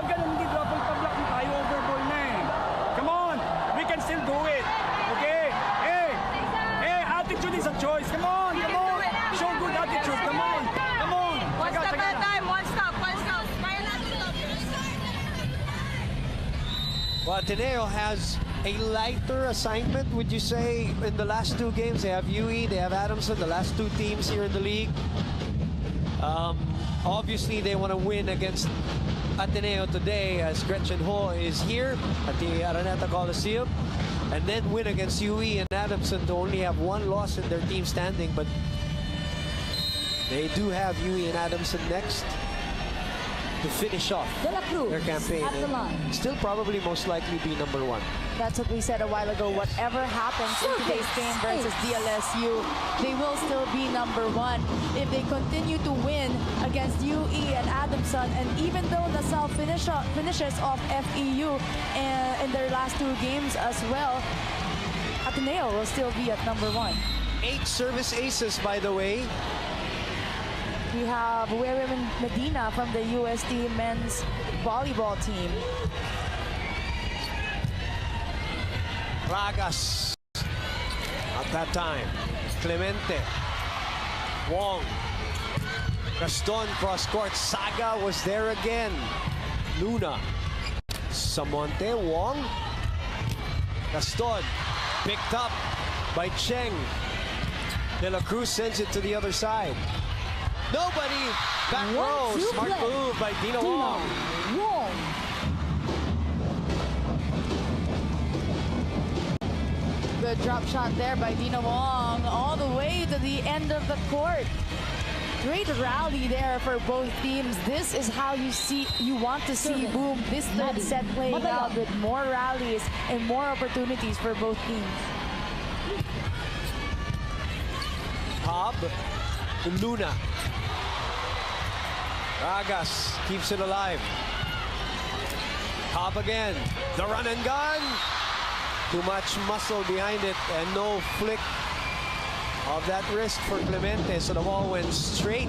Pag ganun, hindi double pa-block na tayo, overball na eh. Come on. We can still do it. Okay? Hey. Hey, attitude is a choice. Come on. Come on. Show good attitude. Come on. Come on. One step at a time, one stop. Well, Ateneo has a lighter assignment, would you say, in the last 2 games? They have UE, they have Adamson, the last 2 teams here in the league. Obviously, they want to win against Ateneo today as Gretchen Ho is here at the Araneta Coliseum, and then win against UE and Adamson to only have 1 loss in their team standing. But they do have UE and Adamson next to finish off De La Cruz their campaign. at the line. And still probably most likely be number 1. That's what we said a while ago. Whatever happens in today's game versus DLSU, they will still be number 1. If they continue to win against UE and Adamson, and even though LaSalle finishes off FEU in their last 2 games as well, Ateneo will still be at number 1. 8 service aces, by the way. We have Women Medina from the UST men's volleyball team. Ragas at that time. Clemente. Wong. Gaston cross court. Saga was there again. Luna. Samonte. Wong. Gaston. Picked up by Cheng. De La Cruz sends it to the other side. Nobody. Back row. Smart move by Dina Wong. Wong. Good drop shot there by Dina Wong, all the way to the end of the court. Great rally there for both teams. This is how you want to see Boom this 3rd set playing out, with more rallies and more opportunities for both teams. Cobb. Luna. Ragas keeps it alive. Cobb again. The run and gun. Too much muscle behind it and no flick of that wrist for Clemente, so the ball went straight.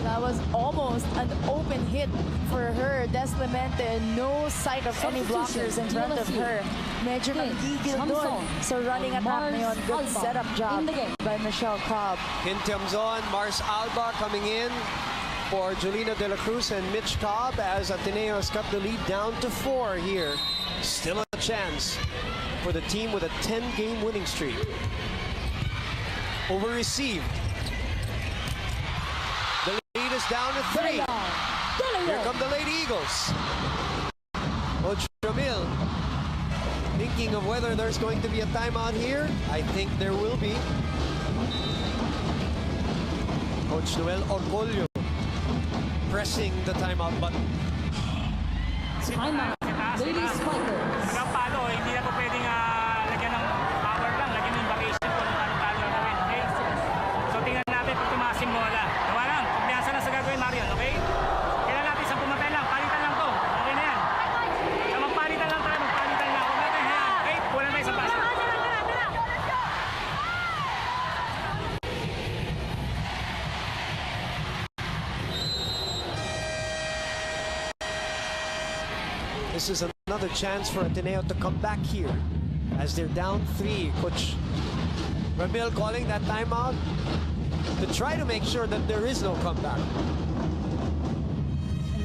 That was almost an open hit for her. Des Clemente, no sight of any blockers in front of her. Medyo nagigil doon sa running attack ngayon. Good setup job by Michelle Cobb. In Tiamzon, Mars Alba coming in for Julina De La Cruz and Mitch Cobb as Ateneo has cut the lead down to 4 here. Still a chance for the team with a 10-game winning streak. Over received. The lead is down to 3. Here come the Lady Eagles. Coach Ramil thinking of whether there's going to be a timeout here. I think there will be. Coach Noel Orcolio pressing the timeout button. Timeout. Lady Spikers. Hanggang palo, hindi na po pwedeng lagyan ng power lang, lagyan ng vacation kung talo-talo na gawin, okay? So tingnan natin pag tumaas yung bola. Gawa lang, kumpiyansa na sa gagawin, Marion, okay? Kailan natin sa pumatay lang, this is another chance for Ateneo to come back here as they're down 3. Coach Ramil calling that timeout to try to make sure that there is no comeback.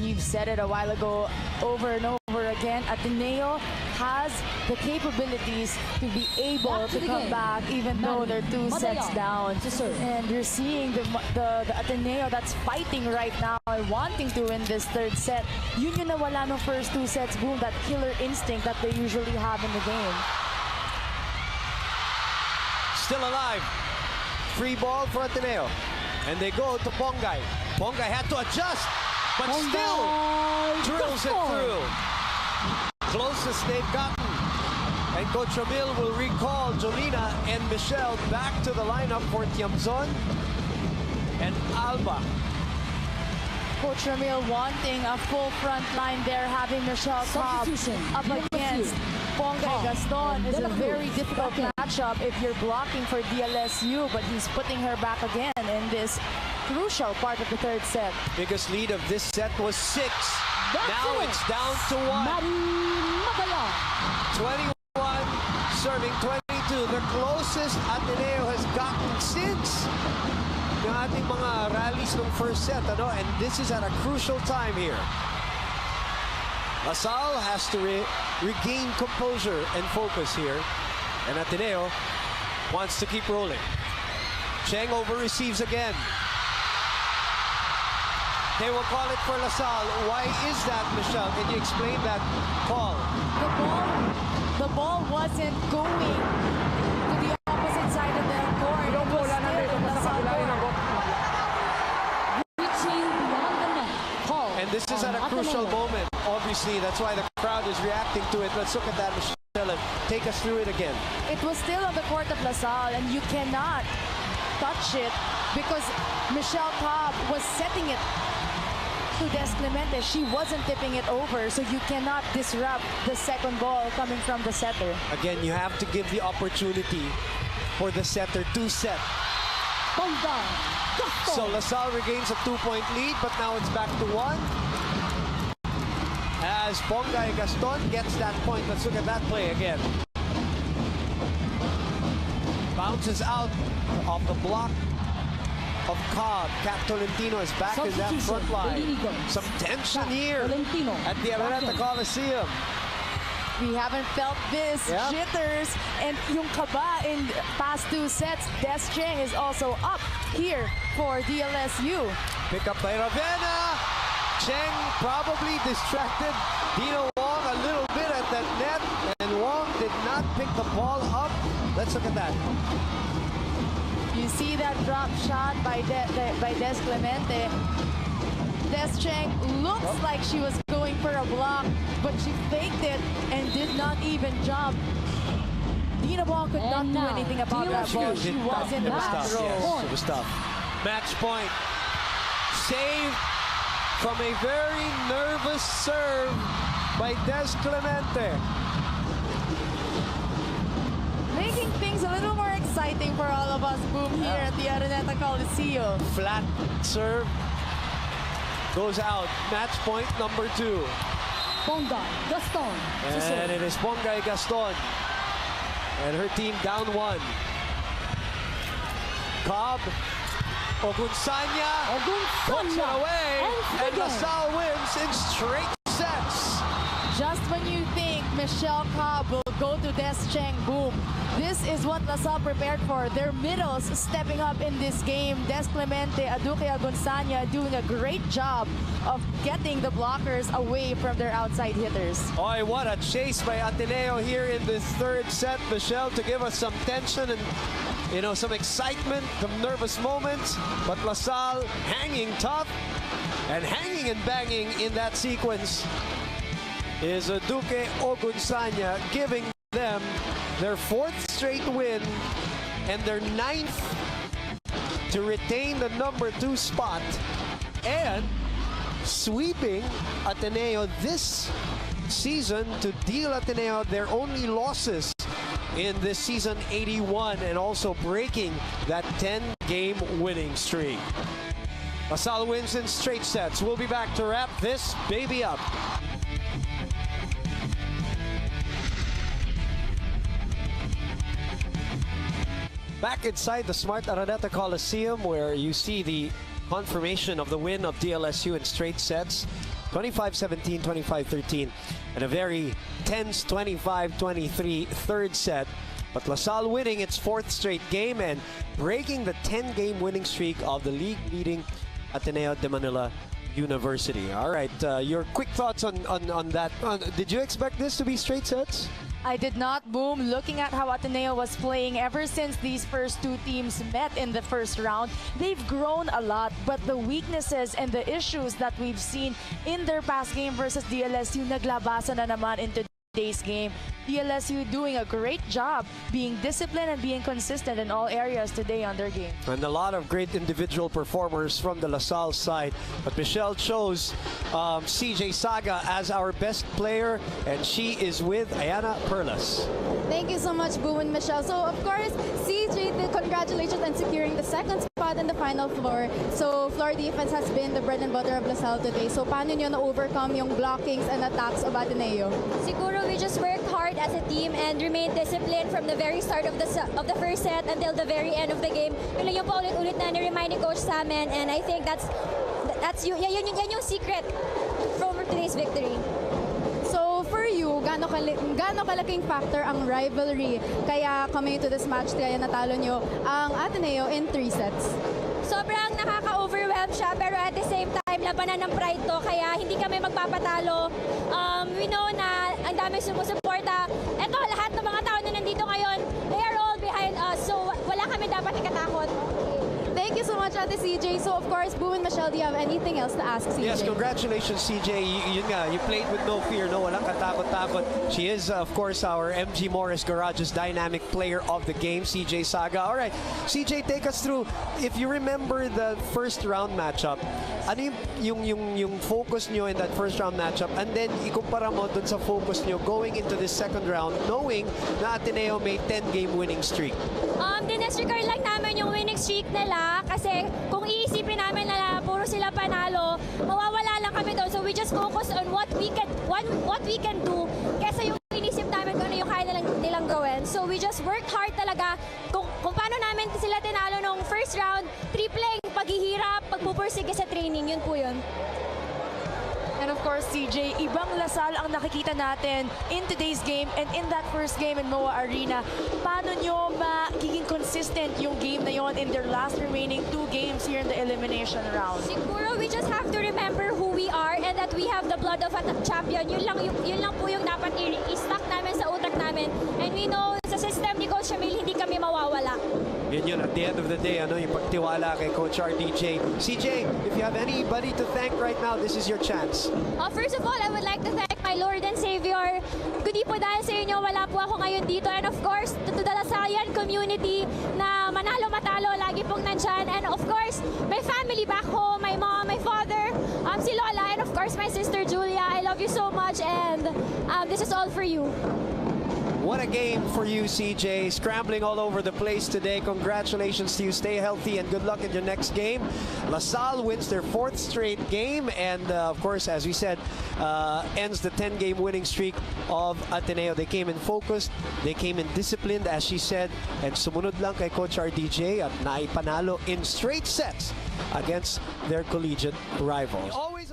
You've said it a while ago, over and over again, Ateneo has the capabilities to be able to come back even though they're 2 sets down. And you're seeing the Ateneo that's fighting right now and wanting to win this 3rd set. Yun yung nawala ng first 2 sets, boom, that killer instinct that they usually have in the game. Still alive. Free ball for Ateneo. And they go to Pongay. Pongay had to adjust, but still drills it through. Closest they've gotten. And Coach Ramil will recall Jolina and Michelle back to the lineup for Tiamzon and Alba. Coach Ramil wanting a full front line there, having Michelle Cobb up against Pongay Gaston is a very difficult matchup if you're blocking for DLSU, but he's putting her back again in this crucial part of the 3rd set. Biggest lead of this set was 6. Now it's down to 1. 21 serving 22. The closest Ateneo has gotten since yung ating mga rallies ng first set, and this is at a crucial time here. LaSalle has to regain composure and focus here, and Ateneo wants to keep rolling. Cheng over receives again. They will call it for LaSalle. Why is that, Michelle? Can you explain that call? The ball wasn't going to the opposite side of the court. It was still in LaSalle court. Reaching beyond the net. Call. And this is at a crucial moment. Obviously, that's why the crowd is reacting to it. Let's look at that, Michelle, and take us through it again. It was still on the court of LaSalle, and you cannot touch it because Michelle Cobb was setting it to Des Clemente. She wasn't tipping it over, so you cannot disrupt the second ball coming from the setter. Again, you have to give the opportunity for the setter to set. So LaSalle regains a 2-point lead, but now it's back to 1. As Pongay Gaston gets that point. Let's look at that play again. Bounces out of the block of Cobb. Kat Tolentino is back in that front line. Some tension here at the Araneta Coliseum. We haven't felt this. Jitters and yung kaba in past 2 sets. Des Cheng is also up here for DLSU. Pick up by Ravenna. Cheng probably distracted Dino Wong a little bit at that net, and Wong did not pick the ball up. Let's look at that. You see that drop shot by Des Clemente. Des Cheng looks like she was going for a block, but she faked it and did not even jump. Dina Wong could not do anything about that ball. She was in the back row. Yes, it was tough. Match point. Saved from a very nervous serve by Des Clemente. Making things a little more exciting for all of us, Boom, here at the Araneta Coliseum. Flat serve goes out. Match point number 2. Pongay Gaston. And it is Pongay Gaston. And her team down 1. Cobb. Ogunsanya puts it away. And LaSalle wins in straight sets. Just when you think Michelle Cobb will go to Des Cheng, boom. This is what LaSalle prepared for. Their middles stepping up in this game. Des Clemente, Aduque Agonsanya doing a great job of getting the blockers away from their outside hitters. Oh, what a chase by Ateneo here in this 3rd set, Michelle, to give us some tension and, some excitement, some nervous moments. But LaSalle hanging tough and hanging and banging in that sequence is Aduque Ogunsanya, giving them their 4th straight win and their 9th to retain the number 2 spot, and sweeping Ateneo this season to deal Ateneo their only losses in this season 81, and also breaking that 10-game winning streak. LaSalle wins in straight sets. We'll be back to wrap this baby up. Back inside the Smart Araneta Coliseum, where you see the confirmation of the win of DLSU in straight sets, 25-17, 25-13, and a very tense 25-23 third set. But LaSalle winning its fourth straight game and breaking the 10-game winning streak of the league-leading Ateneo de Manila University. All right, your quick thoughts on that. Did you expect this to be straight sets? I did not, Boom. Looking at how Ateneo was playing ever since these first two teams met in the first round, they've grown a lot, but the weaknesses and the issues that we've seen in their past game versus DLSU naglabasan na naman into today's game. DLSU doing a great job being disciplined and being consistent in all areas today on their game. And a lot of great individual performers from the LaSalle side. But Michelle chose CJ Saga as our best player, and she is with Ayana Perlas. Thank you so much, Boom and Michelle. So, of course, CJ, congratulations on securing the second spot in the final floor. So, floor defense has been the bread and butter of LaSalle today. So, paano nyo na-overcome yung blockings and attacks of Ateneo? Siguro we just worked hard as a team and remained disciplined from the very start of the first set until the very end of the game. Yun lang yung paulit-ulit na ni-remind ni Coach sa amin, and I think that's yan yung secret from today's victory. So for you, gaano kalaking factor ang rivalry kaya coming to this match kaya natalo nyo ang Ateneo in 3 sets? Sobrang nakaka-overwhelm siya, pero at the same time, labanan ng pride to, kaya hindi kami magpapatalo. We know na ang daming sumusuporta. Eto, lahat ng mga tao na nandito ngayon, they are all behind us, so wala kami dapat ikatakot. Thank you so much, Ate CJ. So, of course, Boom and Michelle, do you have anything else to ask CJ? Yes, congratulations, CJ. Yun nga, you played with no fear, no? Walang katakot-takot. She is, of course, our MG Morris Garage's dynamic player of the game, CJ Saga. All right, CJ, take us through. If you remember the first round matchup, ano yung focus nyo in that first round matchup, and then ikumpara mo dun sa focus nyo going into this second round, knowing na Ateneo may 10-game winning streak? Dinesrecord lang namin yung winning streak nila, kasi kung iisipin namin na puro sila panalo, mawawala lang kami doon. So we just focus on what we can do, kesa yung inisip namin kung ano yung kaya nilang gawin. So we just worked hard talaga kung paano namin sila tinalo nung first round, tripling, paghihirap, pagpupursige sa training, yun po yun. And of course, CJ, ibang LaSalle ang nakikita natin in today's game and in that first game in MOA Arena. Paano nyo magiging consistent yung game na yon in their last remaining 2 games here in the elimination round? Siguro we just have to remember who we are and that we have the blood of a champion. Yun lang po yung dapat i-stack namin sa utak namin. And we know sa system ni Coach Emil, hindi kami mawawala. Yun, at the end of the day, yung pagtiwala kay Coach RDJ. CJ, if you have anybody to thank right now, this is your chance. First of all, I would like to thank my Lord and Savior. Kundi po dahil sa inyo, wala po ako ngayon dito. And of course, to the LaSallian community na manalo-matalo, lagi pong nandyan. And of course, my family back home, my mom, my father, si Lola, and of course, my sister Julia. I love you so much, and this is all for you. What a game for you, CJ. Scrambling all over the place today. Congratulations to you. Stay healthy and good luck in your next game. LaSalle wins their 4th straight game and, of course, as we said, ends the 10-game winning streak of Ateneo. They came in focused, they came in disciplined, as she said, and sumunod lang kay Coach RDJ at naipanalo in straight sets against their collegiate rivals. Always